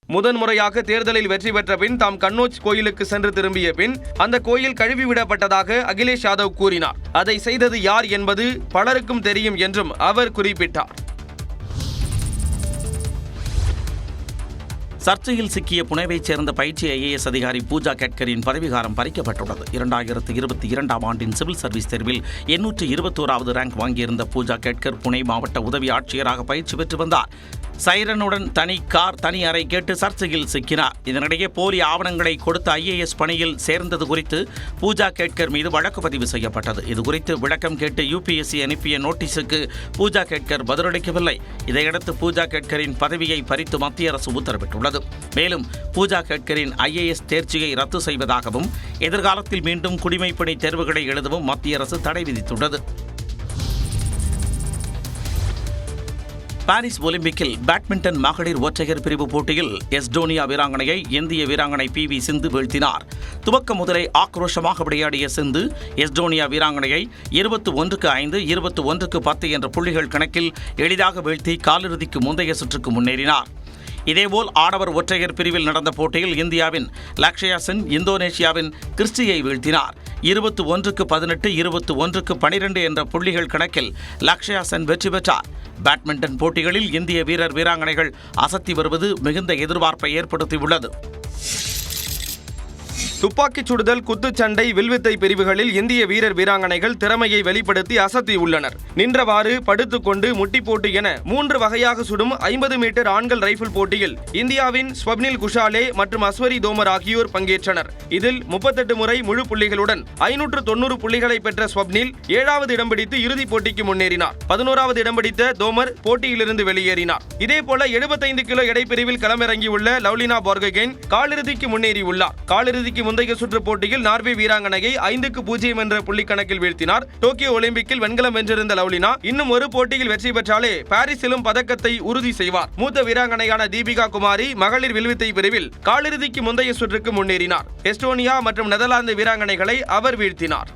முதன்முறையாக தேர்தலில் வெற்றி பெற்ற பின் தாம் கன்னோஜ் கோயிலுக்கு சென்று திரும்பிய பின் அந்த கோயில் கழுவிவிடப்பட்டதாக அகிலேஷ் யாதவ் கூறினார். அதை செய்தது யார் என்பது பலருக்கும் தெரியும் என்றும் அவர் குறிப்பிட்டார். சர்ச்சையில் சிக்கிய புனேவைச் சேர்ந்த பயிற்சி IAS அதிகாரி பூஜா கேட்கரின் பதவிகாரம் பறிக்கப்பட்டுள்ளது. 2022ஆம் ஆண்டின் சிவில் சர்வீஸ் தேர்வில் 821வது ரேங்க் வாங்கியிருந்த பூஜா கேட்கர் புனே மாவட்ட உதவி ஆட்சியராக பயிற்சி பெற்று வந்தார். சைரனுடன் தனி கார், தனி அறை கேட்டு சர்ச்சையில் சிக்கினார். இதனிடையே போலி ஆவணங்களை கொடுத்த IAS பணியில் சேர்ந்தது குறித்து பூஜா கேட்கர் மீது வழக்கு பதிவு செய்யப்பட்டது. இதுகுறித்து விளக்கம் கேட்டு UPSC அனுப்பிய நோட்டீஸுக்கு பூஜா கேட்கர் பதிலளிக்கவில்லை. இதையடுத்து பூஜா கேட்கரின் பதவியை பறித்து மத்திய அரசு உத்தரவிட்டுள்ளது. மேலும் பூஜா கேட்கரின் IAS தேர்ச்சியை ரத்து செய்வதாகவும் எதிர்காலத்தில் மீண்டும் குடிமைப்பணி தேர்வுகளை எழுதவும் மத்திய அரசு தடை விதித்துள்ளது. பாரிஸ் ஒலிம்பிக்கில் பேட்மிண்டன் மகளிர் ஒற்றையர் பிரிவு போட்டியில் எஸ்டோனியா வீராங்கனையை இந்திய வீராங்கனை PV சிந்து வீழ்த்தினார். துவக்கம் முதலே ஆக்ரோஷமாக விளையாடிய சிந்து எஸ்டோனியா வீராங்கனையை 21-5, 21-10 என்ற புள்ளிகள் கணக்கில் எளிதாக வீழ்த்தி காலிறுதிக்கு முந்தைய சுற்றுக்கு முன்னேறினார். இதேபோல் ஆடவர் ஒற்றையர் பிரிவில் நடந்த போட்டியில் இந்தியாவின் லக்ஷயா சென் இந்தோனேஷியாவின் கிறிஸ்டியை வீழ்த்தினார். 21-18, 21-12 என்ற புள்ளிகள் கணக்கில் லக்ஷயா சென் வெற்றி பெற்றார். பேட்மிண்டன் போட்டிகளில் இந்திய வீரர் வீராங்கனைகள் அசத்தி வருவது மிகுந்த எதிர்பார்ப்பை ஏற்படுத்தியுள்ளது. துப்பாக்கிச் சுடுதல், குத்துச்சண்டை, வில்வித்தை பிரிவுகளில் இந்திய வீரர் வீராங்கனைகள் திறமையை வெளிப்படுத்தி அசத்தியுள்ளனர். நின்றவாறு, படுத்துக்கொண்டு, முட்டி போட்டு என 3 வகையாக சுடும் 50 மீட்டர் ஆண்கள் ரைபிள் போட்டியில் இந்தியாவின் ஸ்வப்னில் குஷாலே மற்றும் அஸ்வரி தோமர் ஆகியோர் பங்கேற்றனர். இதில் 38 முறை முழு புள்ளிகளுடன் 590 புள்ளிகளை பெற்ற ஸ்வப்னில் 7வது இடம் பிடித்து இறுதிப் போட்டிக்கு முன்னேறினார். 11வது இடம் பிடித்த தோமர் போட்டியிலிருந்து வெளியேறினார். இதேபோல 75 கிலோ எடைப்பிரிவில் களமிறங்கியுள்ள லவ்லினா போர்கோகெய்ன் காலிறுதிக்கு முன்னேறியுள்ளார். காலிறுதிக்கு முந்தைய சுற்று போட்டியில் நார்வே வீராங்கனையை 5-0 என்ற புள்ளி கணக்கில் வீழ்த்தினார். டோக்கியோ ஒலிம்பிக்கில் வெண்கலம் வென்றிருந்த லவ்லினா இன்னும் ஒரு போட்டியில் வெற்றி பெற்றாலே பாரிஸிலும் பதக்கத்தை உறுதி செய்வார். மூத்த வீராங்கனையான தீபிகா குமாரி மகளிர் வில்வித்தை பிரிவில் காலிறுதிக்கு முந்தைய சுற்றுக்கு முன்னேறினார். எஸ்டோனியா மற்றும் நெதர்லாந்து வீராங்கனைகளை அவர் வீழ்த்தினார்.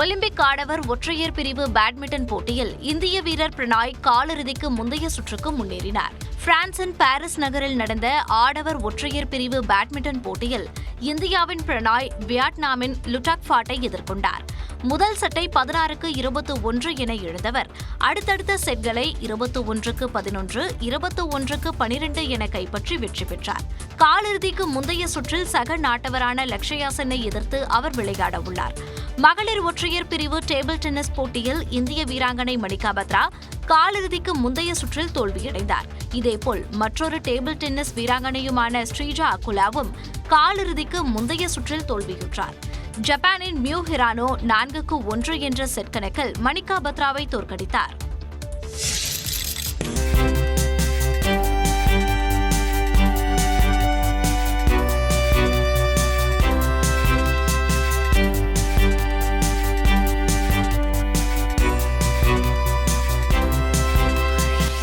ஒலிம்பிக் ஆடவர் ஒற்றையர் பிரிவு பேட்மிண்டன் போட்டியில் இந்திய வீரர் பிரணாய் காலிறுதிக்கு முந்தைய சுற்றுக்கு முன்னேறினார். பிரான்சின் பாரிஸ் நகரில் நடந்த ஆடவர் ஒற்றையர் பிரிவு பேட்மிண்டன் போட்டியில் இந்தியாவின் பிரணாய் வியட்நாமின் லுடாக் ஃபாட்டை எதிர்கொண்டார். முதல் செட்டை 16-21 என இழந்தவர் அடுத்தடுத்த செட்களை 21-11, 21-12 என கைப்பற்றி வெற்றி பெற்றார். காலிறுதிக்கு முந்தைய சுற்றில் சக நாட்டவரான லக்ஷயா சென்னை எதிர்த்து அவர் விளையாட உள்ளார். மகளிர் ஒற்றையர் பிரிவு டேபிள் டென்னிஸ் போட்டியில் இந்திய வீராங்கனை மணிகா பத்ரா காலிறுதிக்கு முந்தைய சுற்றில் தோல்வியடைந்தார். இதேபோல் மற்றொரு டேபிள் டென்னிஸ் வீராங்கனையுமான ஸ்ரீஜா அகுலாவும் காலிறுதிக்கு முந்தைய சுற்றில் தோல்வியுற்றார். ஜப்பானின் மியூ ஹிரானோ 4-1 என்ற செட் கணக்கில் மணிகா பத்ராவை தோற்கடித்தார்.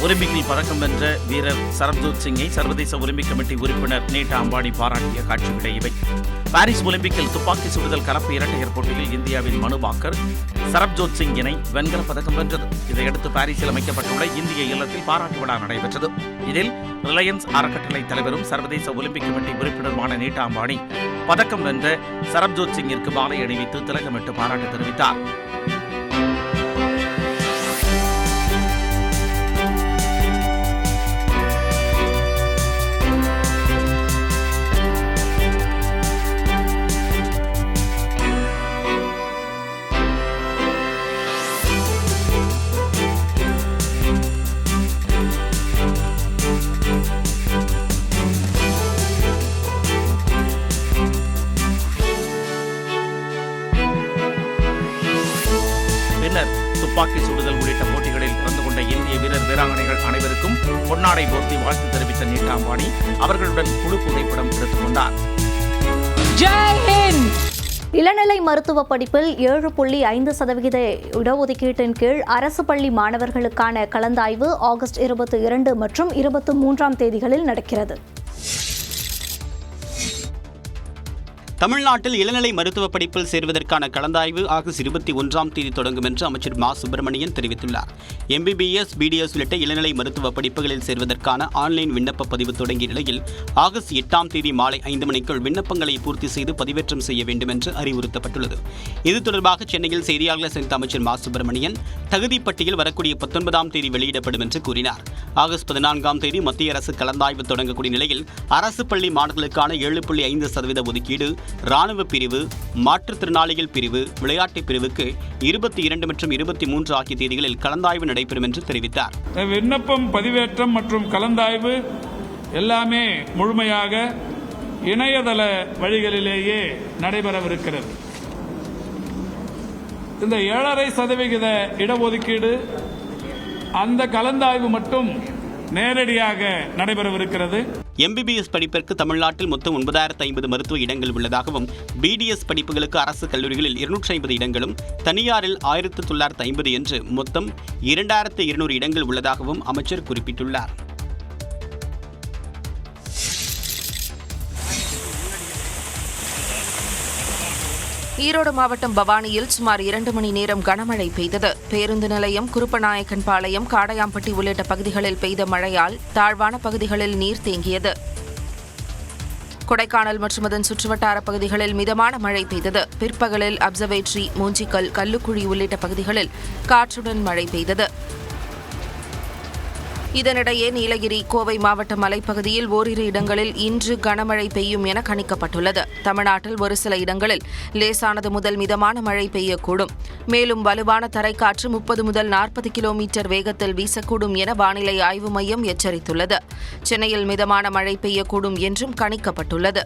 ஒலிம்பிக்கில் பதக்கம் வென்ற வீரர் சரப்ஜோத் சிங்கை சர்வதேச ஒலிம்பிக் கமிட்டி உறுப்பினர் நீட்டா அம்பானி பாராட்டிய காட்சிகளே இவை. பாரிஸ் ஒலிம்பிக்கில் துப்பாக்கி சுடுதல் கலப்பு இரட்டையர் போட்டியில் இந்தியாவின் மனு பாக்கர் சரப்ஜோத் சிங் இணை வெண்கல பதக்கம் வென்றது. இதையடுத்து பாரிஸில் அமைக்கப்பட்டுள்ள இந்திய இல்லத்தில் பாராட்டு விழா நடைபெற்றது. இதில் ரிலையன்ஸ் அறக்கட்டளை தலைவரும் சர்வதேச ஒலிம்பிக் கமிட்டி உறுப்பினருமான நீட்டா அம்பானி பதக்கம் வென்ற சரப்ஜோத் சிங்கிற்கு மாலை அணிவித்து திலகமிட்டு பாராட்டு தெரிவித்தார். துப்பாக்கி சுடுதல் உள்ளிட்ட போட்டிகளில் கலந்து கொண்ட இந்திய வீரர் வீராங்கனைகள் அனைவருக்கும் பொன்னாடை போர்த்தி வாழ்த்து தெரிவித்த நீட்டா அம்பானி அவர்களுடன் குழு புகைப்படம் எடுத்துக் கொண்டார். இளநிலை மருத்துவ படிப்பில் 7.5% இடஒதுக்கீட்டின் கீழ் அரசு பள்ளி மாணவர்களுக்கான கலந்தாய்வு ஆகஸ்ட் 22 மற்றும் 23 தேதிகளில் நடக்கிறது. தமிழ்நாட்டில் இளநிலை மருத்துவ படிப்பில் சேர்வதற்கான கலந்தாய்வு ஆகஸ்ட் 21ஆம் தேதி தொடங்கும் என்று அமைச்சர் மா சுப்பிரமணியன் தெரிவித்துள்ளார். MBBS, BDS உள்ளிட்ட இளநிலை மருத்துவ படிப்புகளில் சேர்வதற்கான ஆன்லைன் விண்ணப்ப பதிவு தொடங்கிய நிலையில் ஆகஸ்ட் 8ஆம் தேதி மாலை 5 மணிக்குள் விண்ணப்பங்களை பூர்த்தி செய்து பதிவேற்றம் செய்ய வேண்டும் என்று அறிவுறுத்தப்பட்டுள்ளது. இது தொடர்பாக சென்னையில் செய்தியாளர்களை சந்தித்த அமைச்சர் மா சுப்பிரமணியன் தகுதி பட்டியல் வரக்கூடிய 19ஆம் தேதி வெளியிடப்படும் என்று கூறினார். ஆகஸ்ட் 14ஆம் தேதி மத்திய அரசு கலந்தாய்வு தொடங்கக்கூடிய நிலையில் அரசு பள்ளி மாணவர்களுக்கான 7.5% ஒதுக்கீடு, ராணுவ பிரிவு, மாற்றுத்திறனாளிகள் பிரிவு, விளையாட்டு பிரிவுக்கு 22 மற்றும் 23 ஆகிய தேதிகளில் கலந்தாய்வு நடைபெறும் என்று தெரிவித்தார். விண்ணப்பம், பதிவேற்றம் மற்றும் கலந்தாய்வு எல்லாமே முழுமையாக இணையதள வழிகளிலேயே நடைபெறவிருக்கிறது. இந்த 7.5% இடஒதுக்கீடு, அந்த கலந்தாய்வு மட்டும் நேரடியாக நடைபெறவிருக்கிறது. MBBS படிப்பிற்கு தமிழ்நாட்டில் மொத்தம் 9,050 மருத்துவ இடங்கள் உள்ளதாகவும், BDS படிப்புகளுக்கு அரசு கல்லூரிகளில் 250 இடங்களும், தனியாரில் 1950 என்று மொத்தம் 2,200 இடங்கள் உள்ளதாகவும் அமைச்சர் குறிப்பிட்டுள்ளார். ஈரோடு மாவட்டம் பவானியில் சுமார் 2 மணி நேரம் கனமழை பெய்தது. பேருந்து நிலையம், குருப்பநாயக்கன்பாளையம், காடையாம்பட்டி உள்ளிட்ட பகுதிகளில் பெய்த மழையால் தாழ்வான பகுதிகளில் நீர் தேங்கியது. கொடைக்கானல் மற்றும் அதன் சுற்றுவட்டார பகுதிகளில் மிதமான மழை பெய்தது. பிற்பகலில் அப்சர்வேட்டரி, மூஞ்சிக்கல், கல்லுக்குழி உள்ளிட்ட பகுதிகளில் காற்றுடன் மழை பெய்தது. இதனிடையே நீலகிரி, கோவை மாவட்ட மலைப்பகுதியில் ஓரிரு இடங்களில் இன்று கனமழை பெய்யும் என கணிக்கப்பட்டுள்ளது. தமிழ்நாட்டில் ஒரு சில இடங்களில் லேசானது முதல் மிதமான மழை பெய்யக்கூடும். மேலும் வலுவான தரைக்காற்று 30 முதல் 40 கிலோமீட்டர் வேகத்தில் வீசக்கூடும் என வானிலை ஆய்வு மையம் எச்சரித்துள்ளது. சென்னையில் மிதமான மழை பெய்யக்கூடும் என்றும் கணிக்கப்பட்டுள்ளது.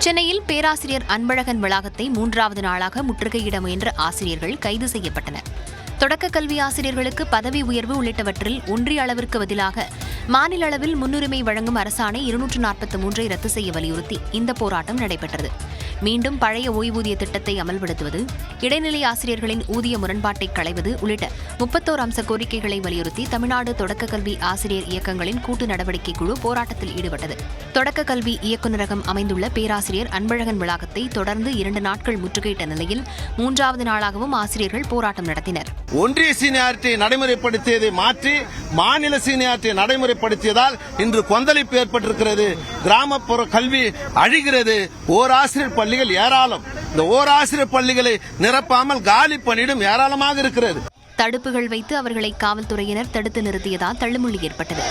சென்னையில் பேராசிரியர் அன்பழகன் வளாகத்தை 3வது நாளாக முற்றுகையிட முயன்ற ஆசிரியர்கள் கைது செய்யப்பட்டனர். தொடக்க கல்வி ஆசிரியர்களுக்கு பதவி உயர்வு உள்ளிட்டவற்றில் ஒன்றிய அளவிற்கு பதிலாக மாநில அளவில் முன்னுரிமை வழங்கும் அரசாணை 243 ரத்து செய்ய வலியுறுத்தி இந்த போராட்டம் நடைபெற்றது. மீண்டும் பழைய ஓய்வூதிய திட்டத்தை அமல்படுத்துவது, இடைநிலை ஆசிரியர்களின் ஊதிய முரண்பாட்டை களைவது உள்ளிட்ட 31 அம்ச கோரிக்கைகளை வலியுறுத்தி தமிழ்நாடு தொடக்க கல்வி ஆசிரியர் இயக்கங்களின் கூட்டு நடவடிக்கை குழு போராட்டத்தில் ஈடுபட்டது. தொடக்க கல்வி இயக்குநரகம் அமைந்துள்ள பேராசிரியர் அன்பழகன் வளாகத்தை தொடர்ந்து 2 நாட்கள் முற்றுகையிட்ட நிலையில் 3வது நாளாகவும் ஆசிரியர்கள் போராட்டம் நடத்தினர். ஒன்றிய சீனியாரிட்டியை நடைமுறைப்படுத்தியதை மாற்றி மாநில சீனியாரிட்டியை நடைமுறைப்படுத்தியதால் இன்று கொந்தளிப்பு ஏற்பட்டிருக்கிறது. கிராமப்புற கல்வி அழிகிறது. ஓராசிரியர் பள்ளிகள் ஏராளம். இந்த ஓராசிரியர் பள்ளிகளை நிரப்பாமல் காலி பணியிடம் ஏராளமாக இருக்கிறது. தடுப்புகள் வைத்து அவர்களை காவல்துறையினர் தடுத்து நிறுத்தியதால் தள்ளுமுள்ளி ஏற்பட்டது.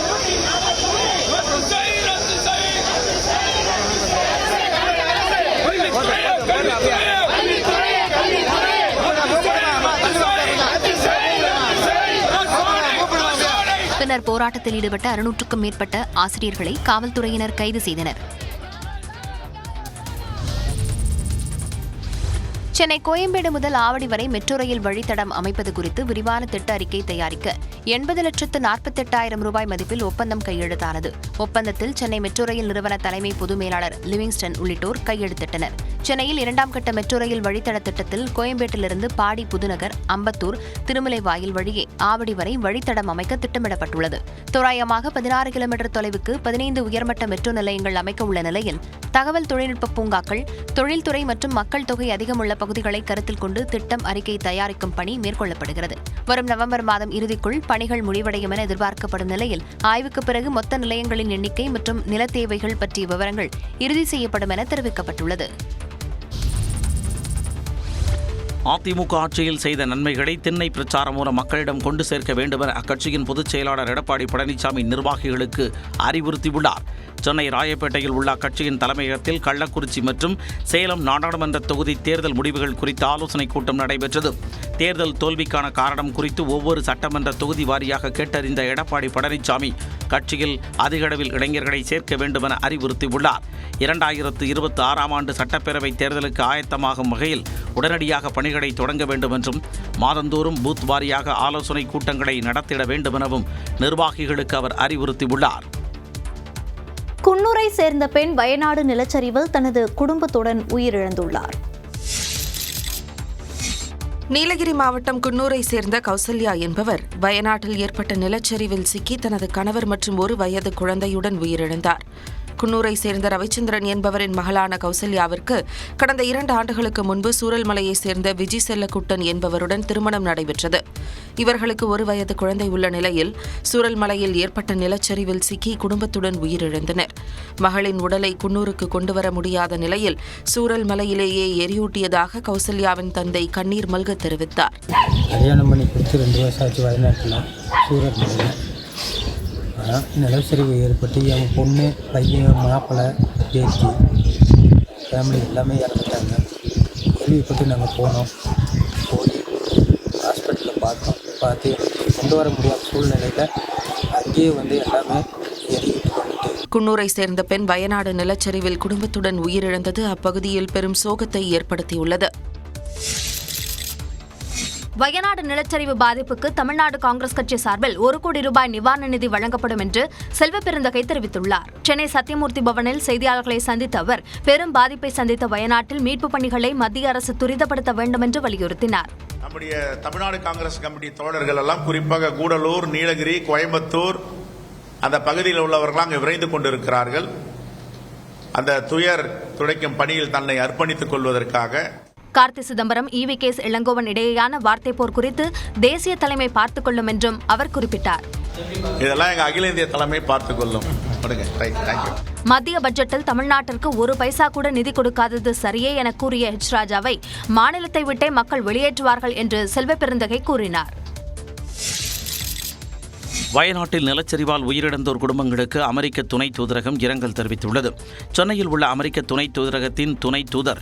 பின்னர் போராட்டத்தில் ஈடுபட்ட 600க்கும் மேற்பட்ட ஆசிரியர்களை காவல்துறையினர் கைது செய்தனர். சென்னை கோயம்பேடு முதல் ஆவடி வரை மெட்ரோ ரயில் வழித்தடம் அமைப்பது குறித்து விரிவான திட்ட அறிக்கை தயாரிக்க 80,48,000 ரூபாய் மதிப்பில் ஒப்பந்தம் கையெழுத்தானது. ஒப்பந்தத்தில் சென்னை மெட்ரோ ரயில் நிறுவன தலைமை பொது மேலாளர் லிவிங்ஸ்டன் உள்ளிட்டோர் கையெழுத்திட்டனர். சென்னையில் 2ஆம் கட்ட மெட்ரோ ரயில் வழித்தட திட்டத்தில் கோயம்பேட்டிலிருந்து பாடி, புதுநகர், அம்பத்தூர், திருமலைவாயில் வழியே ஆவடி வரை வழித்தடம் அமைக்க திட்டமிடப்பட்டுள்ளது. தோராயமாக 16 கிலோமீட்டர் தொலைவுக்கு 15 உயர்மட்ட மெட்ரோ நிலையங்கள் அமைக்க உள்ள நிலையில் தகவல் தொழில்நுட்ப பூங்காக்கள், தொழில்துறை மற்றும் மக்கள் தொகை அதிகமுள்ள பகுதிகளை கருத்தில் கொண்டு திட்டம் அறிக்கை தயாரிக்கும் பணி மேற்கொள்ளப்படுகிறது. வரும் நவம்பர் மாதம் இறுதிக்குள் பணிகள் முடிவடையும் என எதிர்பார்க்கப்படும் நிலையில் ஆய்வுக்கு பிறகு மொத்த நிலையங்களின் எண்ணிக்கை மற்றும் நில தேவைகள் பற்றிய விவரங்கள் இறுதி செய்யப்படும் என தெரிவிக்கப்பட்டுள்ளது. அதிமுக ஆட்சியில் செய்த நன்மைகளை திண்ணை பிரச்சாரம் மூலம் மக்களிடம் கொண்டு சேர்க்க வேண்டும் என அக்கட்சியின் பொதுச் செயலாளர் எடப்பாடி பழனிசாமி நிர்வாகிகளுக்கு அறிவுறுத்தியுள்ளார். சென்னை ராயப்பேட்டையில் உள்ள அக்கட்சியின் தலைமையகத்தில் கள்ளக்குறிச்சி மற்றும் சேலம் நாடாளுமன்ற தொகுதி தேர்தல் முடிவுகள் குறித்த ஆலோசனைக் கூட்டம் நடைபெற்றது. தேர்தல் தோல்விக்கான காரணம் குறித்து ஒவ்வொரு சட்டமன்ற தொகுதி வாரியாக கேட்டறிந்த எடப்பாடி பழனிசாமி கட்சியில் அதிக அளவில் இளைஞர்களை சேர்க்க வேண்டும் என அறிவுறுத்தியுள்ளார். 2026ஆம் ஆண்டு சட்டப்பேரவைத் தேர்தலுக்கு ஆயத்தமாகும் வகையில் உடனடியாக பணிகளை தொடங்க வேண்டும் என்றும் மாதந்தோறும் பூத் வாரியாக ஆலோசனை கூட்டங்களை நடத்திட வேண்டும் எனவும் நிர்வாகிகளுக்கு அவர் அறிவுறுத்தியுள்ளார். குன்னூரை சேர்ந்த பெண் வயநாடு நிலச்சரிவில் தனது குடும்பத்துடன் உயிரிழந்துள்ளார். நீலகிரி மாவட்டம் குன்னூரை சேர்ந்த கௌசல்யா என்பவர் வயநாட்டில் ஏற்பட்ட நிலச்சரிவில் சிக்கி தனது கணவர் மற்றும் 1 வயது குழந்தையுடன் உயிரிழந்தார். குன்னூரை சேர்ந்த ரவிச்சந்திரன் என்பவரின் மகளான கௌசல்யாவிற்கு கடந்த 2 ஆண்டுகளுக்கு முன்பு சூரல்மலையை சேர்ந்த விஜய் செல்லக்குட்டன் என்பவருடன் திருமணம் நடைபெற்றது. இவர்களுக்கு 1 வயது குழந்தை உள்ள நிலையில் சூரல்மலையில் ஏற்பட்ட நிலச்சரிவில் சிக்கி குடும்பத்துடன் உயிரிழந்தனர். மகளின் உடலை குன்னூருக்கு கொண்டுவர முடியாத நிலையில் சூரல்மலையிலேயே எரியூட்டியதாக கௌசல்யாவின் தந்தை கண்ணீர் மல்க தெரிவித்தார். கல்யாணம் பண்ணி கொடுத்து 2 வருஷம் ஆச்சு வயநாட்டில் சூரல்மலையில். ஆனால் நிலச்சரிவு ஏற்பட்டு என் பொண்ணு பையன் மாப்பிள்ளை பேத்தி ஃபேமிலி எல்லாமே இறந்துட்டாங்க. கேள்விப்பட்டு நாங்கள் போனோம். போய் ஹாஸ்பிட்டலில் பார்த்து கொண்டு வர முடியாத சூழ்நிலையில் அங்கேயே எல்லாமே எரிவிட்டு வந்துட்டு. குன்னூரை சேர்ந்த பெண் வயநாடு நிலச்சரிவில் குடும்பத்துடன் உயிரிழந்தது அப்பகுதியில் பெரும் சோகத்தை ஏற்படுத்தியுள்ளது. வயநாடு நிலச்சரிவு பாதிப்புக்கு தமிழ்நாடு காங்கிரஸ் கட்சி சார்பில் 1 கோடி ரூபாய் நிவாரண நிதி வழங்கப்படும் என்று செல்வ பெருந்தகை தெரிவித்துள்ளார். சென்னை சத்தியமூர்த்தி பவனில் செய்தியாளர்களை சந்தித்த அவர் பெரும் பாதிப்பை சந்தித்த வயநாட்டில் மீட்புப் பணிகளை மத்திய அரசு துரிதப்படுத்த வேண்டும் என்று வலியுறுத்தினார். நம்முடைய தமிழ்நாடு காங்கிரஸ் கமிட்டி தோழர்கள் எல்லாம் குறிப்பாக கூடலூர், நீலகிரி, கோயம்புத்தூர் அந்த பகுதியில் உள்ளவர்கள் அங்கு விரைந்து கொண்டிருக்கிறார்கள். அந்த துயர் துடைக்கும் பணியில் தன்னை அர்ப்பணித்துக் கொள்வதற்காக. கார்த்தி சிதம்பரம், ஈவி கேஸ் இளங்கோவன் இடையேயான வார்த்தை போர் குறித்து தேசிய தலைமை பார்த்துக் கொள்ளும் என்றும் அவர் குறிப்பிட்டார். இதெல்லாம் எங்க அகில இந்திய தலைமை பார்த்துக் கொள்ளும். மத்திய பட்ஜெட்டில் தமிழ்நாட்டிற்கு 1 பைசா கூட நிதி கொடுக்காதது சரியே என கூறிய ராஜாவை மாநிலத்தை விட்டே மக்கள் வெளியேற்றுவார்கள் என்று செல்வ பெருந்தகை கூறினார். வயநாட்டில் நிலச்சரிவால் உயிரிழந்தோர் குடும்பங்களுக்கு அமெரிக்க துணை தூதரகம் இரங்கல் தெரிவித்துள்ளது. சென்னையில் உள்ள அமெரிக்க துணை தூதரகத்தின் துணை தூதர்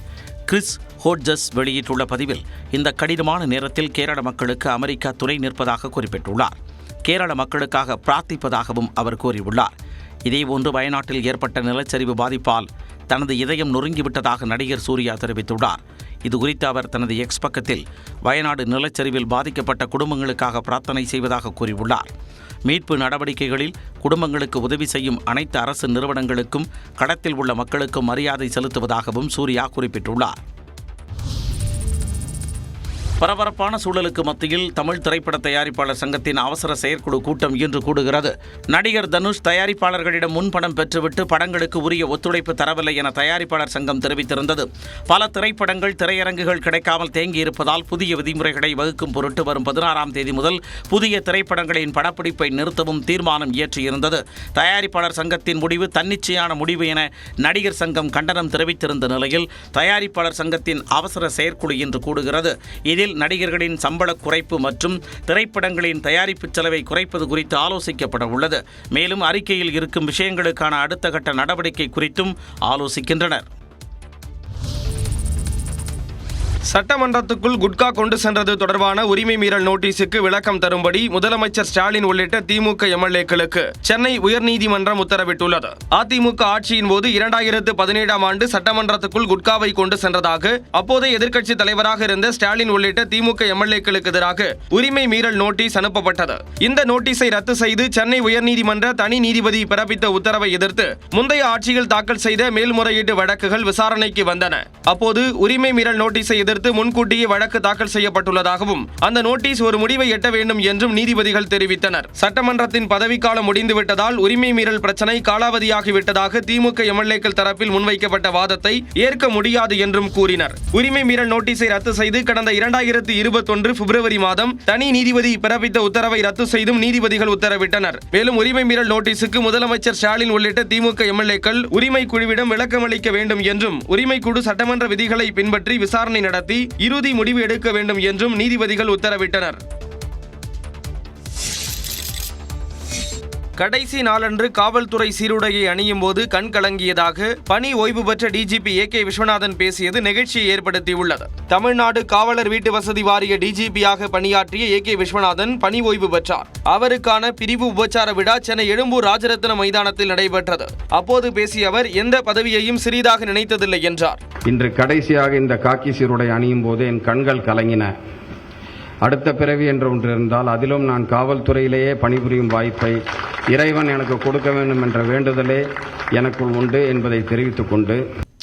கிறிஸ் ஹோட்ஜஸ் வெளியிட்டுள்ள பதிவில் இந்த கடினமான நேரத்தில் கேரள மக்களுக்கு அமெரிக்கா துணை நிற்பதாக குறிப்பிட்டுள்ளார். கேரள மக்களுக்காக பிரார்த்திப்பதாகவும் அவர் கூறியுள்ளார். இதேபோன்று வயநாட்டில் ஏற்பட்ட நிலச்சரிவு பாதிப்பால் தனது இதயம் நொறுங்கிவிட்டதாக நடிகர் சூர்யா தெரிவித்துள்ளார். இதுகுறித்து அவர் தனது எக்ஸ் பக்கத்தில் வயநாடு நிலச்சரிவில் பாதிக்கப்பட்ட குடும்பங்களுக்காக பிரார்த்தனை செய்வதாக கூறியுள்ளார். மீட்பு நடவடிக்கைகளில் குடும்பங்களுக்கு உதவி செய்யும் அனைத்து அரசு நிறுவனங்களுக்கும் களத்தில் உள்ள மக்களுக்கும் மரியாதை செலுத்துவதாகவும் சூர்யா குறிப்பிட்டுள்ளார். பரபரப்பான சூழலுக்கு மத்தியில் தமிழ் திரைப்பட தயாரிப்பாளர் சங்கத்தின் அவசர செயற்குழு கூட்டம் இன்று கூடுகிறது. நடிகர் தனுஷ் தயாரிப்பாளர்களிடம் முன்பணம் பெற்றுவிட்டு படங்களுக்கு உரிய ஒத்துழைப்பு தரவில்லை என தயாரிப்பாளர் சங்கம் தெரிவித்திருந்தது. பல திரைப்படங்கள் திரையரங்குகள் கிடைக்காமல் தேங்கியிருப்பதால் புதிய விதிமுறைகளை வகுக்கும் பொருட்டு வரும் 16ஆம் தேதி முதல் புதிய திரைப்படங்களின் படப்பிடிப்பை நிறுத்தவும் தீர்மானம் இயற்றியிருந்தது. தயாரிப்பாளர் சங்கத்தின் முடிவு தன்னிச்சையான முடிவு என நடிகர் சங்கம் கண்டனம் தெரிவித்திருந்த நிலையில் தயாரிப்பாளர் சங்கத்தின் அவசர செயற்குழு இன்று கூடுகிறது. இதில் நடிகர்களின் சம்பள குறைப்பு மற்றும் திரைப்படங்களின் தயாரிப்பு செலவை குறைப்பது குறித்து ஆலோசிக்கப்பட உள்ளது. மேலும் அறிக்கையில் இருக்கும் விஷயங்களுக்கான அடுத்த கட்ட நடவடிக்கை குறித்தும் ஆலோசிக்கின்றனர். சட்டமன்றத்துக்குள் குட்கா கொண்டு சென்றது தொடர்பான உரிமை மீறல் நோட்டீஸுக்கு விளக்கம் தரும்படி முதலமைச்சர் ஸ்டாலின் உள்ளிட்ட திமுக எம்எல்ஏக்களுக்கு சென்னை உயர்நீதிமன்றம் உத்தரவிட்டுள்ளது. அதிமுக ஆட்சியின் போது 2017ஆம் ஆண்டு சட்டமன்றத்துக்குள் குட்காவை கொண்டு சென்றதாக அப்போதைய எதிர்க்கட்சி தலைவராக இருந்த ஸ்டாலின் உள்ளிட்ட திமுக எம்எல்ஏக்களுக்கு எதிராக உரிமை மீறல் நோட்டீஸ் அனுப்பப்பட்டது. இந்த நோட்டீஸை ரத்து செய்து சென்னை உயர்நீதிமன்ற தனி நீதிபதி பிறப்பித்த உத்தரவை எதிர்த்து முந்தைய ஆட்சியில் தாக்கல் செய்த மேல்முறையீட்டு வழக்குகள் விசாரணைக்கு வந்தன. அப்போது உரிமை மீறல் நோட்டீஸை எதிர்த்து முன்கூட்டியே வழக்கு தாக்கல் செய்யப்பட்டுள்ளதாகவும் அந்த நோட்டீஸ் ஒரு முடிவை எட்ட வேண்டும் என்றும் நீதிபதிகள் தெரிவித்தனர். சட்டமன்றத்தின் பதவிக்காலம் முடிந்துவிட்டதால் உரிமை மீறல் பிரச்சனை காலாவதியாகிவிட்டதாக திமுக எம்எல்ஏக்கள் தரப்பில் முன்வைக்கப்பட்ட வாதத்தை ஏற்க முடியாது என்றும் கூறினர். உரிமை மீறல் நோட்டீஸை ரத்து செய்து கடந்த 2021 பிப்ரவரி மாதம் தனி நீதிபதி பிறப்பித்த உத்தரவை ரத்து செய்தும் நீதிபதிகள் உத்தரவிட்டனர். மேலும் உரிமை மீறல் நோட்டீஸுக்கு முதலமைச்சர் ஸ்டாலின் உள்ளிட்ட திமுக எம்எல்ஏக்கள் உரிமை குழுவிடம் விளக்கமளிக்க வேண்டும் என்றும் உரிமை குழு சட்டமன்ற விதிகளை பின்பற்றி விசாரணை நடத்தி இறுதி முடிவு எடுக்க வேண்டும் என்றும் நீதிபதிகள் உத்தரவிட்டனர். கடைசி நாளன்று காவல்துறை சீருடையை அணியும் போது கண் கலங்கியதாக பணி ஓய்வு பெற்ற டிஜிபி AK விஸ்வநாதன் பேசியது நெகிழ்ச்சியை ஏற்படுத்தியுள்ளது. தமிழ்நாடு காவலர் வீட்டு வசதி வாரிய டிஜிபியாக பணியாற்றிய AK விஸ்வநாதன் பணி ஓய்வு பெற்றார். அவருக்கான பிரிவு உபச்சார விழா சென்னை எழும்பூர் ராஜரத்ன மைதானத்தில் நடைபெற்றது. அப்போது பேசிய அவர் எந்த பதவியையும் சிறிதாக நினைத்ததில்லை என்றார். இன்று கடைசியாக இந்த காக்கி சீருடை அணியும் போது என் கண்கள் கலங்கின. அடுத்த பிறவி என்று ஒன்று இருந்தால் அதிலும் நான் காவல்துறையிலேயே பணிபுரியும் வாய்ப்பை இறைவன் எனக்கு கொடுக்க வேண்டும் என்ற வேண்டுதலே எனக்குள் உண்டு என்பதை தெரிவித்துக் கொண்டு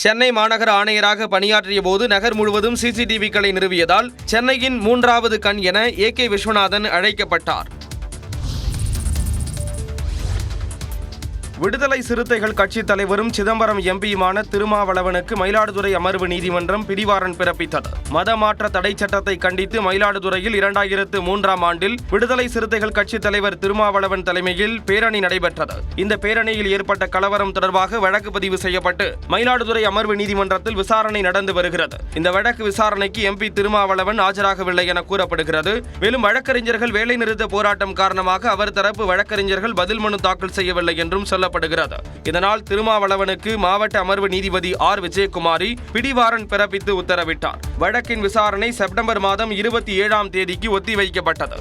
சென்னை மாநகர ஆணையராக பணியாற்றிய போது நகர் முழுவதும் சிசிடிவிக்களை நிறுவியதால் சென்னையின் 3வது கண் என AK விஸ்வநாதன் அழைக்கப்பட்டார். விடுதலை சிறுத்தைகள் கட்சித் தலைவரும் சிதம்பரம் எம்பியுமான திருமாவளவனுக்கு மயிலாடுதுறை அமர்வு நீதிமன்றம் பிடிவாரண்ட் பிறப்பித்தது. மதமாற்ற தடை சட்டத்தை கண்டித்து மயிலாடுதுறையில் 2003ஆம் ஆண்டில் விடுதலை சிறுத்தைகள் கட்சித் தலைவர் திருமாவளவன் தலைமையில் பேரணி நடைபெற்றது. இந்த பேரணியில் ஏற்பட்ட கலவரம் தொடர்பாக வழக்கு பதிவு செய்யப்பட்டு மயிலாடுதுறை அமர்வு நீதிமன்றத்தில் விசாரணை நடந்து வருகிறது. இந்த வழக்கு விசாரணைக்கு MP திருமாவளவன் ஆஜராகவில்லை என கூறப்படுகிறது. மேலும் வழக்கறிஞர்கள் வேலைநிறுத்த போராட்டம் காரணமாக அவர் தரப்பு வழக்கறிஞர்கள் பதில் மனு தாக்கல் செய்யவில்லை என்றும் சொல்லப்படுகிறது. இதனால் திருமாவளவனுக்கு மாவட்ட அமர்வு நீதிபதி R. விஜயகுமாரி பிடிவாரண்ட் பிறப்பித்து உத்தரவிட்டார். வழக்கின் விசாரணை செப்டம்பர் மாதம் 27ஆம் தேதிக்கு ஒத்திவைக்கப்பட்டது.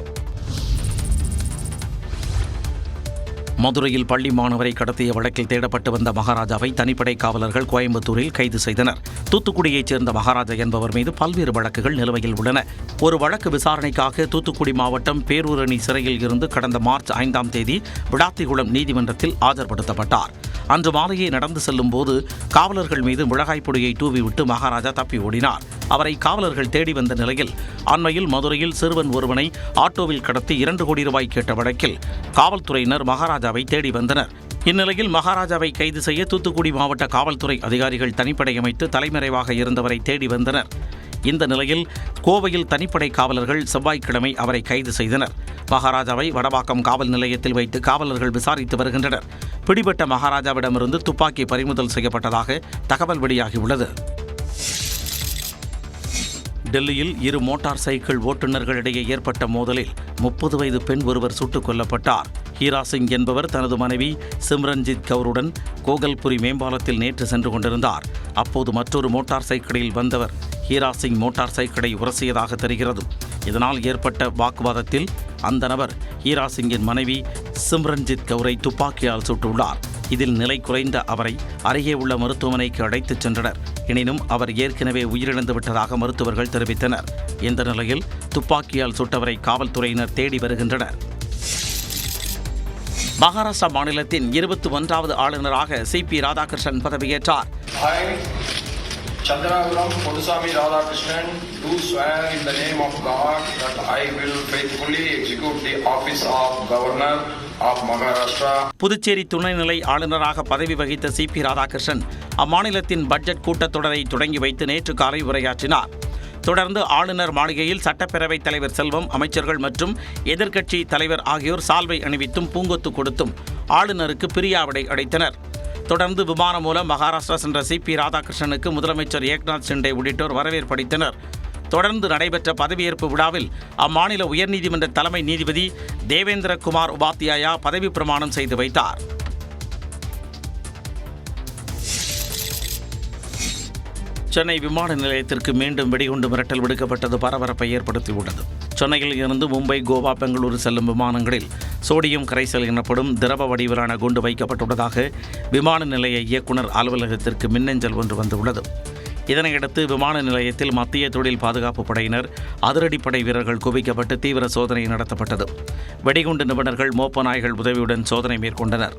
மதுரையில் பள்ளி மாணவரை கடத்திய வழக்கில் தேடப்பட்டு வந்த மகாராஜாவை தனிப்படை காவலர்கள் கோயம்புத்தூரில் கைது செய்தனர். தூத்துக்குடியைச் சேர்ந்த மகாராஜா என்பவர் மீது பல்வேறு வழக்குகள் நிலுவையில் உள்ளன. ஒரு வழக்கு விசாரணைக்காக தூத்துக்குடி மாவட்டம் பேரூரணி சிறையில் இருந்து கடந்த மார்ச் 5ஆம் தேதி விளாத்திகுளம் நீதிமன்றத்தில் ஆஜர்படுத்தப்பட்டார். அன்று மாலையே நடந்து செல்லும் போது காவலர்கள் மீது மிளகாய் பொடியை தூவிவிட்டு மகாராஜா தப்பி ஓடினார். அவரை காவலர்கள் தேடி வந்த நிலையில் அண்மையில் மதுரையில் சிறுவன் ஒருவனை ஆட்டோவில் கடத்தி 2 கோடி ரூபாய் கேட்ட வழக்கில் காவல்துறையினர் மகாராஜாவை தேடி வந்தனர். இந்நிலையில் மகாராஜாவை கைது செய்ய தூத்துக்குடி மாவட்ட காவல்துறை அதிகாரிகள் தனிப்படை அமைத்து தலைமறைவாக இருந்தவரை தேடி வந்தனர். இந்த நிலையில் கோவையில் தனிப்படை காவலர்கள் செவ்வாய்க்கிழமை அவரை கைது செய்தனர். மகாராஜாவை வடவாக்கம் காவல் நிலையத்தில் வைத்து காவலர்கள் விசாரித்து வருகின்றனர். பிடிபட்ட மகாராஜாவிடமிருந்து துப்பாக்கி பறிமுதல் செய்யப்பட்டதாக தகவல் வெளியாகியுள்ளது. டெல்லியில் 2 மோட்டார் சைக்கிள் ஓட்டுநர்களிடையே ஏற்பட்ட மோதலில் 30 வயது பெண் ஒருவர் சுட்டுக் கொல்லப்பட்டார். ஹீரா சிங் என்பவர் தனது மனைவி சிம்ரன்ஜித் கவுருடன் கோகல்புரி மேம்பாலத்தில் நேற்று சென்று கொண்டிருந்தார். அப்போது மற்றொரு மோட்டார் சைக்கிளில் வந்தவர் ஹீரா சிங் மோட்டார் சைக்கிளை உரசியதாக தெரிகிறது. இதனால் ஏற்பட்ட வாக்குவாதத்தில் அந்த நபர் ஹீரா சிங்கின் மனைவி சிம்ரன்ஜித் கவுரை துப்பாக்கியால் சுட்டுள்ளார். இதில் நிலை குறைந்த அவரை அருகே உள்ள மருத்துவமனைக்கு அழைத்துச் சென்றனர். எனினும் அவர் ஏற்கனவே உயிரிழந்து விட்டதாக மருத்துவர்கள் தெரிவித்தனர். இந்த நிலையில் துப்பாக்கியால் சுட்டவரை காவல்துறையினர் தேடி வருகின்றனர். மகாராஷ்டிரா மாநிலத்தின் 21வது ஆளுநராக CP ராதாகிருஷ்ணன் பதவியேற்றார். Chandrapuram Kodusami Radhakrishnan do swear in the name of God that I will faithfully execute the office of Governor of Maharashtra. Puducherry துணைநிலை ஆளுநராக பதவி வகித்த CP ராதாகிருஷ்ணன் அம்மாநிலத்தின் பட்ஜெட் கூட்டத்தொடரை தொடங்கி வைத்து நேற்று காலை உரையாற்றினார். தொடர்ந்து ஆளுநர் மாளிகையில் சட்டப்பேரவைத் தலைவர் செல்வம், அமைச்சர்கள் மற்றும் எதிர்க்கட்சி தலைவர் ஆகியோர் சால்வை அணிவித்தும் பூங்கொத்து கொடுத்தும் ஆளுநருக்கு பிரியாவிடை அடைத்தனர். தொடர்ந்து விமானம் மூலம் மகாராஷ்டிரா சென்ற CP ராதாகிருஷ்ணனுக்கு முதலமைச்சர் ஏக்நாத் ஷிண்டே உள்ளிட்டோர் வரவேற்பளித்தனர். தொடர்ந்து நடைபெற்ற பதவியேற்பு விழாவில் அம்மாநில உயர்நீதிமன்ற தலைமை நீதிபதி தேவேந்திர குமார் உபாத்யாயா பதவி பிரமாணம் செய்து வைத்தார். சென்னை விமான நிலையத்திற்கு மீண்டும் வெடிகுண்டு மிரட்டல் விடுக்கப்பட்டது பரபரப்பை ஏற்படுத்தியுள்ளது. சென்னையில் இருந்து மும்பை, கோவா, பெங்களூரு செல்லும் விமானங்களில் சோடியம் கரைசல் எனப்படும் திரவ வடிவிலான குண்டு வைக்கப்பட்டுள்ளதாக விமான நிலைய இயக்குநர் அலுவலகத்திற்கு மின்னஞ்சல் ஒன்று வந்துள்ளது. இதனையடுத்து விமான நிலையத்தில் மத்திய தொழில் பாதுகாப்பு படையினர், அதிரடிப்படை வீரர்கள் குவிக்கப்பட்டு தீவிர சோதனை நடத்தப்பட்டது. வெடிகுண்டு நிபுணர்கள் மோப்ப நாய்கள் உதவியுடன் சோதனை மேற்கொண்டனர்.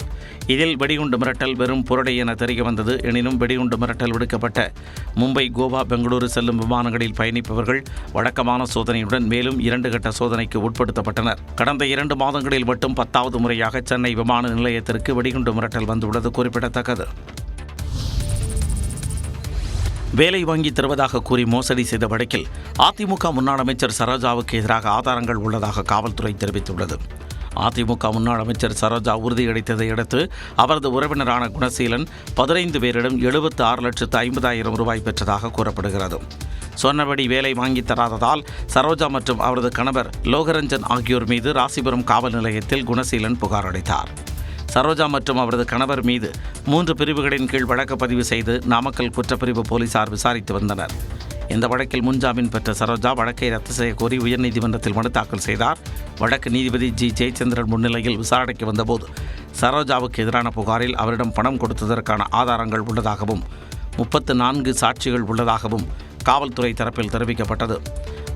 இதில் வெடிகுண்டு மிரட்டல் வெறும் புரடை என தெரிய வந்தது. எனினும் வெடிகுண்டு மிரட்டல் விடுக்கப்பட்ட மும்பை, கோவா, பெங்களூரு செல்லும் விமானங்களில் பயணிப்பவர்கள் வழக்கமான சோதனையுடன் மேலும் 2 கட்ட சோதனைக்கு உட்படுத்தப்பட்டனர். கடந்த 2 மாதங்களில் மட்டும் 10வது முறையாக சென்னை விமான நிலையத்திற்கு வெடிகுண்டு மிரட்டல் வந்துள்ளது குறிப்பிடத்தக்கது. வேலை வாங்கி தருவதாக கூறி மோசடி செய்த வழக்கில் அதிமுக முன்னாள் அமைச்சர் சரோஜாவுக்கு எதிராக ஆதாரங்கள் உள்ளதாக காவல்துறை தெரிவித்துள்ளது. அதிமுக முன்னாள் அமைச்சர் சரோஜா உறுதியளித்ததை அடுத்து அவரது உறவினரான குணசீலன் 15 பேரிடம் 76,50,000 ரூபாய் பெற்றதாக கூறப்படுகிறது. சொன்னபடி வேலை வாங்கி தராததால் சரோஜா மற்றும் அவரது கணவர் லோகரஞ்சன் ஆகியோர் மீது ராசிபுரம் காவல் நிலையத்தில் குணசீலன் புகார் அளித்தார். சரோஜா மற்றும் அவரது கணவர் மீது 3 பிரிவுகளின் கீழ் வழக்கு பதிவு செய்து நாமக்கல் குற்றப்பிரிவு போலீசார் விசாரித்து வந்தனர். இந்த வழக்கில் முன்ஜாமீன் பெற்ற சரோஜா வழக்கை ரத்து செய்ய கோரி உயர்நீதிமன்றத்தில் மனு தாக்கல் செய்தார். வழக்கு நீதிபதி G. ஜெயச்சந்திரன் முன்னிலையில் விசாரணைக்கு வந்தபோது சரோஜாவுக்கு எதிரான புகாரில் அவரிடம் பணம் கொடுத்ததற்கான ஆதாரங்கள் உள்ளதாகவும் 34 சாட்சிகள் உள்ளதாகவும் காவல்துறை தரப்பில் தெரிவிக்கப்பட்டது.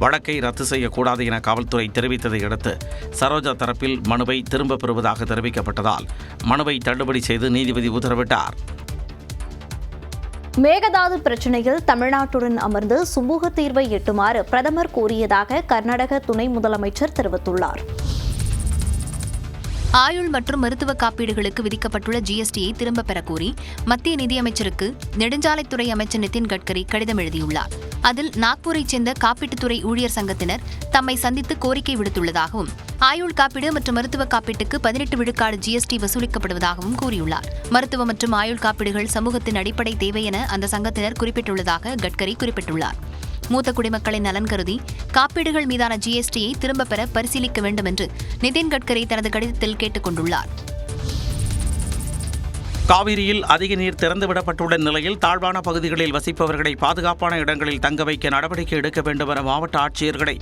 வழக்கை ரத்து செய்யக்கூடாது என காவல்துறை தெரிவித்ததை அடுத்து சரோஜா தரப்பில் மனுவை திரும்பப் பெறுவதாக தெரிவிக்கப்பட்டதால் மனுவை தள்ளுபடி செய்து நீதிபதி உத்தரவிட்டார். மேகதாது பிரச்சினையில் தமிழ்நாட்டுடன் அமர்ந்து சுமூக தீர்வை எட்டுமாறு பிரதமர் கோரியதாக கர்நாடக துணை முதலமைச்சர் தெரிவித்துள்ளார். ஆயுள் மற்றும் மருத்துவ காப்பீடுகளுக்கு விதிக்கப்பட்டுள்ள ஜிஎஸ்டியை திரும்பப் பெறக் கோரி மத்திய நிதியமைச்சருக்கு நெடுஞ்சாலைத்துறை அமைச்சர் நிதின் கட்கரி கடிதம் எழுதியுள்ளார். அதில் நாக்பூரைச் சேர்ந்த காப்பீட்டுத்துறை ஊழியர் சங்கத்தினர் தம்மை சந்தித்து கோரிக்கை விடுத்துள்ளதாகவும் ஆயுள் காப்பீடு மற்றும் மருத்துவ காப்பீட்டுக்கு 18 விழுக்காடு ஜிஎஸ்டி வசூலிக்கப்படுவதாகவும் கூறியுள்ளார். மருத்துவ மற்றும் ஆயுள் காப்பீடுகள் சமூகத்தின் அடிப்படை தேவை என அந்த சங்கத்தினர் குறிப்பிட்டுள்ளதாக கட்கரி குறிப்பிட்டுள்ளார். மூத்த குடிமக்களின் நலன் கருதி காப்பீடுகள் மீதான ஜிஎஸ்டியை திரும்பப் பெற பரிசீலிக்க வேண்டும் என்று நிதின் கட்கரி தனது கடிதத்தில் கேட்டுக் கொண்டுள்ளார். காவிரியில் அதிக நீர் திறந்துவிடப்பட்டுள்ள நிலையில் தாழ்வான பகுதிகளில் வசிப்பவர்களை பாதுகாப்பான இடங்களில் தங்க வைக்க நடவடிக்கை எடுக்க வேண்டும் என மாவட்ட ஆட்சியர்களை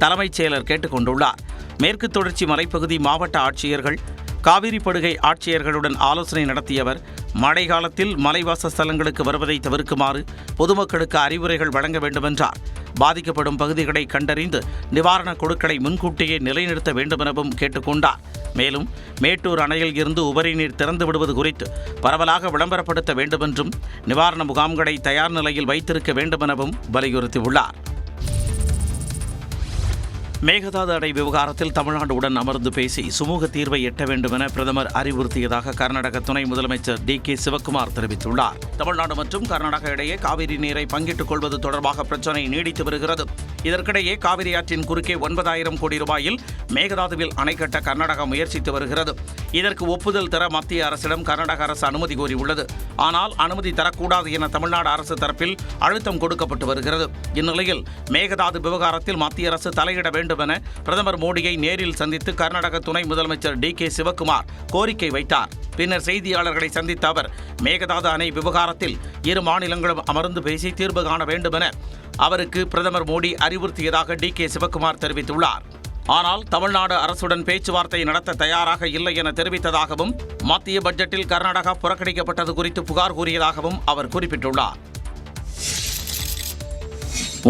தலைமைச் செயலர் கேட்டுக் கொண்டுள்ளார். மேற்கு தொடர்ச்சி மலைப்பகுதி மாவட்ட ஆட்சியர்கள் காவிரி படுகை ஆட்சியர்களுடன் ஆலோசனை நடத்தியவர் மழை காலத்தில் மலைவாச ஸ்தலங்களுக்கு வருவதை தவிர்க்குமாறு பொதுமக்களுக்கு அறிவுரைகள் வழங்க வேண்டுமென்றார். பாதிக்கப்படும் பகுதிகளை கண்டறிந்து நிவாரணக் குழுக்களை முன்கூட்டியே நிலைநிறுத்த வேண்டுமெனவும் கேட்டுக்கொண்டார். மேலும் மேட்டூர் அணையில் இருந்து உபரி நீர் திறந்து விடுவது குறித்து பரவலாக விளம்பரப்படுத்த வேண்டுமென்றும் நிவாரண முகாம்களை தயார் நிலையில் வைத்திருக்க வேண்டுமெனவும் வலியுறுத்தியுள்ளார். மேகதாது அணை விவகாரத்தில் தமிழ்நாடுடன் அமர்ந்து பேசி சுமூக தீர்வை எட்ட வேண்டும் என பிரதமர் அறிவுறுத்தியதாக கர்நாடக துணை முதலமைச்சர் டி.கே. சிவக்குமார் தெரிவித்துள்ளார். தமிழ்நாடு மற்றும் கர்நாடகா இடையே காவிரி நீரை பங்கிட்டுக் கொள்வது தொடர்பாக பிரச்சினை நீடித்து வருகிறது. இதற்கிடையே காவிரி ஆற்றின் குறுக்கே 9,000 கோடி ரூபாயில் மேகதாதுவில் அணை கட்ட கர்நாடகா முயற்சித்து வருகிறது. இதற்கு ஒப்புதல் தர மத்திய அரசிடம் கர்நாடக அரசு அனுமதி கோரியுள்ளது. ஆனால் அனுமதி தரக்கூடாது என தமிழ்நாடு அரசு தரப்பில் அழுத்தம் கொடுக்கப்பட்டு வருகிறது. இந்நிலையில் மேகதாது விவகாரத்தில் மத்திய அரசு தலையிட வேண்டும் என பிரதமர் மோடியை நேரில் சந்தித்து கர்நாடக துணை முதலமைச்சர் டி.கே. சிவக்குமார் கோரிக்கை வைத்தார். பின்னர் செய்தியாளர்களை சந்தித்த அவர் மேகதாது அணை விவகாரத்தில் இரு மாநிலங்களும் அமர்ந்து பேசி தீர்வு காண வேண்டும் என அவருக்கு பிரதமர் மோடி அறிவுறுத்தியதாக டி.கே. சிவக்குமார் தெரிவித்துள்ளார். ஆனால் தமிழ்நாடு அரசுடன் பேச்சுவார்த்தை நடத்த தயாராக இல்லை என தெரிவித்ததாகவும் மத்திய பட்ஜெட்டில் கர்நாடகா புறக்கணிக்கப்பட்டது குறித்து புகார் கூறியதாகவும் அவர் குறிப்பிட்டுள்ளார்.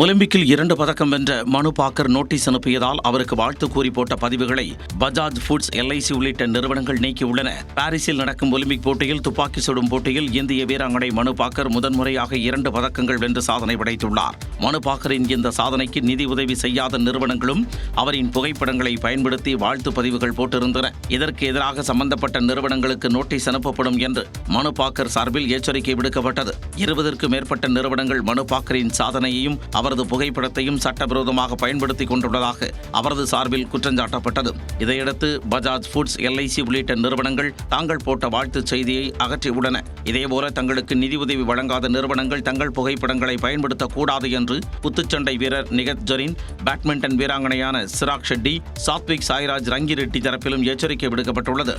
ஒலிம்பிக்கில் 2 பதக்கம் வென்ற மனு பாக்கர் நோட்டீஸ் அனுப்பியதால் அவருக்கு வாழ்த்து கூறி போட்ட பதிவுகளை பஜாஜ் ஃபுட்ஸ், LIC உள்ளிட்ட நிறுவனங்கள் நீக்கியுள்ளன. பாரிஸில் நடக்கும் ஒலிம்பிக் போட்டியில் துப்பாக்கி சுடும் போட்டியில் இந்திய வீராங்கனை மனு பாக்கர் முதன்முறையாக 2 பதக்கங்கள் வென்று சாதனை படைத்துள்ளார். மனு பாக்கரின் இந்த சாதனைக்கு நிதி உதவி செய்யாத நிறுவனங்களும் அவரின் புகைப்படங்களை பயன்படுத்தி வாழ்த்து பதிவுகள் போட்டிருந்தன. இதற்கு எதிராக சம்பந்தப்பட்ட நிறுவனங்களுக்கு நோட்டீஸ் அனுப்பப்படும் என்று மனு பாக்கர் சார்பில் எச்சரிக்கை விடுக்கப்பட்டது. 20க்கும் மேற்பட்ட நிறுவனங்கள் மனு பாக்கரின் சாதனையையும் அவரது புகைப்படத்தையும் சட்டவிரோதமாக பயன்படுத்திக் கொண்டுள்ளதாக அவரது சார்பில் குற்றஞ்சாட்டப்பட்டது. இதையடுத்து பஜாஜ் ஃபுட்ஸ், LIC உள்ளிட்ட நிறுவனங்கள் தாங்கள் போட்ட வாழ்த்துச் செய்தியை அகற்றியுள்ளன. இதேபோல தங்களுக்கு நிதியுதவி வழங்காத நிறுவனங்கள் தங்கள் புகைப்படங்களை பயன்படுத்தக்கூடாது என்று குத்துச்சண்டை வீரர் நிகத் ஜரீன், பேட்மிண்டன் வீராங்கனையான சிராக் ஷெட்டி, சாத்விக் சாய்ராஜ் ரங்கிரெட்டி தரப்பிலும் எச்சரிக்கை விடுக்கப்பட்டுள்ளது.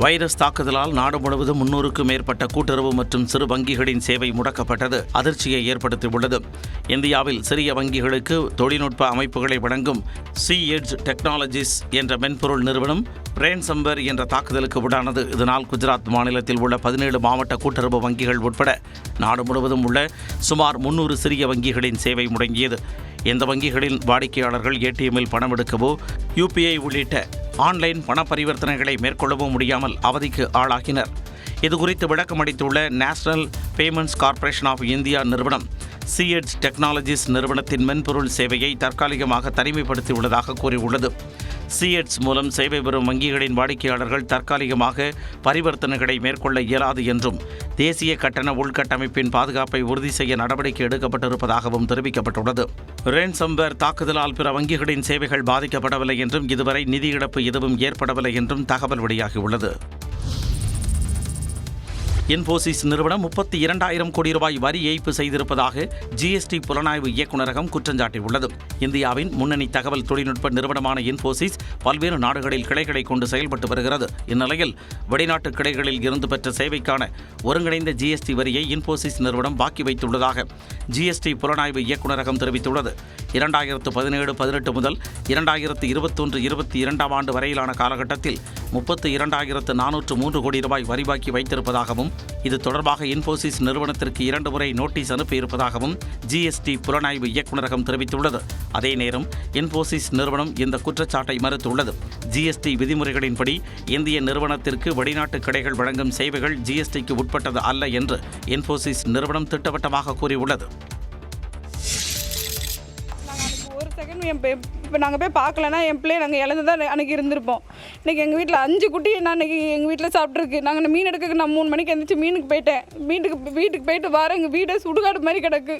வைரஸ் தாக்குதலால் நாடு முழுவதும் 300க்கும் மேற்பட்ட கூட்டுறவு மற்றும் சிறு வங்கிகளின் சேவை முடக்கப்பட்டது அதிர்ச்சியை ஏற்படுத்தியுள்ளது. இந்தியாவில் சிறிய வங்கிகளுக்கு தொழில்நுட்ப அமைப்புகளை வழங்கும் C-Edge டெக்னாலஜிஸ் என்ற மென்பொருள் நிறுவனம் ரேன்சம்பர் என்ற தாக்குதலுக்கு உள்ளானது. இதனால் குஜராத் மாநிலத்தில் உள்ள 17 மாவட்ட கூட்டுறவு வங்கிகள் உட்பட நாடு முழுவதும் உள்ள சுமார் 300 சிறிய வங்கிகளின் சேவை முடங்கியது. இந்த வங்கிகளின் வாடிக்கையாளர்கள் ATMில் பணம் எடுக்கவோ UPI உள்ளிட்ட ஆன்லைன் பண பரிவர்த்தனைகளை மேற்கொள்ளவும் முடியாமல் அவதிக்கு ஆளாகினர். இதுகுறித்து விளக்கமளித்துள்ள national payments corporation of India நிறுவனம் C-Edge டெக்னாலஜிஸ் நிறுவனத்தின் மென்பொருள் சேவையை தற்காலிகமாக தனிமைப்படுத்தியுள்ளதாக கூறியுள்ளது. C-Edge மூலம் சேவை பெறும் வங்கிகளின் வாடிக்கையாளர்கள் தற்காலிகமாக பரிவர்த்தனைகளை மேற்கொள்ள இயலாது என்றும் தேசிய கட்டண உள்கட்டமைப்பின் பாதுகாப்பை உறுதி செய்ய நடவடிக்கை எடுக்கப்பட்டிருப்பதாகவும் தெரிவிக்கப்பட்டுள்ளது. ரேன்சம்பர் தாக்குதலால் பிற வங்கிகளின் சேவைகள் பாதிக்கப்படவில்லை என்றும் இதுவரை நிதி இழப்பு எதுவும் ஏற்படவில்லை என்றும் தகவல் வெளியாகியுள்ளது. இன்போசிஸ் நிறுவனம் 32,000 கோடி ரூபாய் வரி ஏய்ப்பு செய்திருப்பதாக GST புலனாய்வு இயக்குநரகம் குற்றஞ்சாட்டியுள்ளது. இந்தியாவின் முன்னணி தகவல் தொழில்நுட்ப நிறுவனமான இன்போசிஸ் பல்வேறு நாடுகளில் கிளைகளை கொண்டு செயல்பட்டு வருகிறது. இந்நிலையில் வெளிநாட்டு கிளைகளில் இருந்து பெற்ற சேவைக்கான ஒருங்கிணைந்த GST வரியை இன்போசிஸ் நிறுவனம் பாக்கி வைத்துள்ளதாக GST புலனாய்வு இயக்குநரகம் தெரிவித்துள்ளது. 2017-18 முதல் 2021-22 ஆண்டு வரையிலான காலகட்டத்தில் 32,403 கோடி ரூபாய் வரி பாக்கி வைத்திருப்பதாகவும் இது தொடர்பாக இன்ஃபோசிஸ் நிறுவனத்திற்கு 2 முறை நோட்டீஸ் அனுப்பியிருப்பதாகவும் ஜிஎஸ்டி புலனாய்வு இயக்குநரகம் தெரிவித்துள்ளது. அதே நேரம் இன்ஃபோசிஸ் நிறுவனம் இந்த குற்றச்சாட்டை மறுத்துள்ளது. ஜிஎஸ்டி விதிமுறைகளின்படி இந்திய நிறுவனத்திற்கு வெளிநாட்டு கடைகள் வழங்கும் சேவைகள் ஜிஎஸ்டிக்கு உட்பட்டது அல்ல என்று இன்ஃபோசிஸ் நிறுவனம் திட்டவட்டமாக கூறியுள்ளது. இப்போ நாங்கள் போய் பார்க்கலன்னா என் பிள்ளைய நாங்கள் இழந்து தான் அன்றைக்கி இருந்திருப்போம். இன்றைக்கி எங்கள் வீட்டில் 5 குட்டி நான் இன்றைக்கி எங்கள் வீட்டில் சாப்பிட்ருக்கு. நாங்கள் மீன் எடுக்க நான் 3 மணிக்கு எழுந்திரிச்சு மீனுக்கு போயிட்டேன். வீட்டுக்கு போயிட்டு வர எங்கள் வீடை சுடுகாடு மாதிரி கிடக்கு.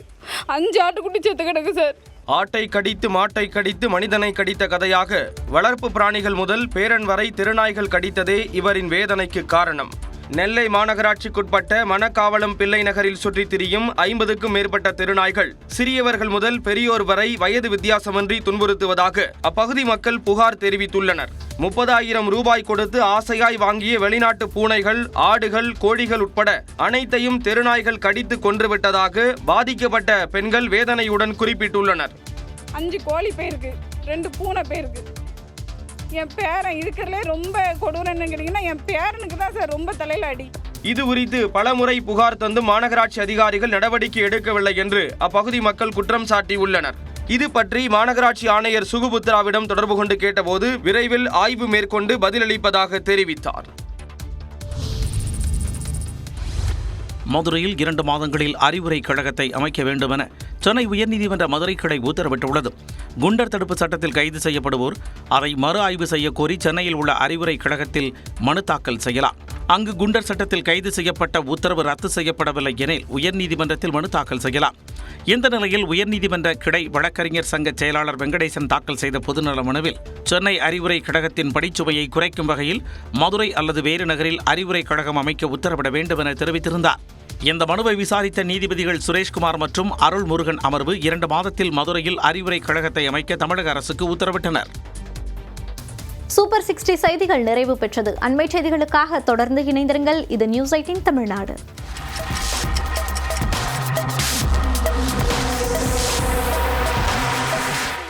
5 ஆட்டுக்குட்டி செத்து கிடக்கு சார். ஆட்டை கடித்து மாட்டை கடித்து மனிதனை கடித்த கதையாக வளர்ப்பு பிராணிகள் முதல் பேரன் வரை திருநாய்கள் கடித்ததே இவரின் வேதனைக்கு காரணம். நெல்லை மாநகராட்சிக்குட்பட்ட மணக்காவளம் பிள்ளை நகரில் சுற்றித் திரியும் 50க்கும் மேற்பட்ட திருநாய்கள் சிறியவர்கள் முதல் பெரியோர் வரை வயது வித்தியாசமின்றி துன்புறுத்துவதாக அப்பகுதி மக்கள் புகார் தெரிவித்துள்ளனர். 30,000 ரூபாய் கொடுத்து ஆசையாய் வாங்கிய வெளிநாட்டு பூனைகள், ஆடுகள், கோழிகள் உட்பட அனைத்தையும் திருநாய்கள் கடித்து கொன்றுவிட்டதாக பாதிக்கப்பட்ட பெண்கள் வேதனையுடன் குறிப்பிட்டுள்ளனர். 5 கோழி போயிருக்கு, 2 பூனை போயிருக்கு. என் பேரன் இருக்கிறதுலே ரொம்ப கொடூரன்னு கேட்டிங்கன்னா என் பேரனுக்கு தான் சார் ரொம்ப தலையில் அடி. இது குறித்து பலமுறை புகார் தந்து மாநகராட்சி அதிகாரிகள் நடவடிக்கை எடுக்கவில்லை என்று அப்பகுதி மக்கள் குற்றம் சாட்டியுள்ளனர். இது பற்றி மாநகராட்சி ஆணையர் சுகுபுத்ராவிடம் தொடர்பு கொண்டு கேட்டபோது விரைவில் ஆய்வு மேற்கொண்டு பதிலளிப்பதாக தெரிவித்தார். மதுரையில் 2 மாதங்களில் அறிவுரை கழகத்தை அமைக்க வேண்டும் என சென்னை உயர்நீதிமன்ற மதுரை கிளை உத்தரவிட்டுள்ளது. குண்டர் தடுப்பு சட்டத்தில் கைது செய்யப்படுவோர் அதை மறு ஆய்வு செய்ய கோரி சென்னையில் உள்ள அறிவுரை கழகத்தில் மனு தாக்கல் செய்யலாம். அங்கு குண்டர் சட்டத்தில் கைது செய்யப்பட்ட உத்தரவு ரத்து செய்யப்படவில்லை எனில் உயர்நீதிமன்றத்தில் மனு தாக்கல் செய்யலாம். இந்த நிலையில் உயர்நீதிமன்ற கிளை வழக்கறிஞர் சங்க செயலாளர் வெங்கடேசன் தாக்கல் செய்த பொதுநல மனுவில் சென்னை அறிவுரை கழகத்தின் படிச்சுமையை குறைக்கும் வகையில் மதுரை அல்லது வேறு நகரில் அறிவுரை கழகம் அமைக்க உத்தரவிட வேண்டும் என தெரிவித்திருந்தார். இந்த மனுவை விசாரித்த நீதிபதிகள் சுரேஷ்குமார் மற்றும் அருள்முருகன் அமர்வு 2 மாதத்தில் மதுரையில் அறிவுரை கழகத்தை அமைக்க தமிழக அரசுக்கு உத்தரவிட்டனர். சூப்பர் 60 செய்திகள் நிறைவு பெற்றது. அண்மை செய்திகளுக்காக தொடர்ந்து இணைந்திருங்கள். இது நியூஸ் 18 தமிழ்நாடு.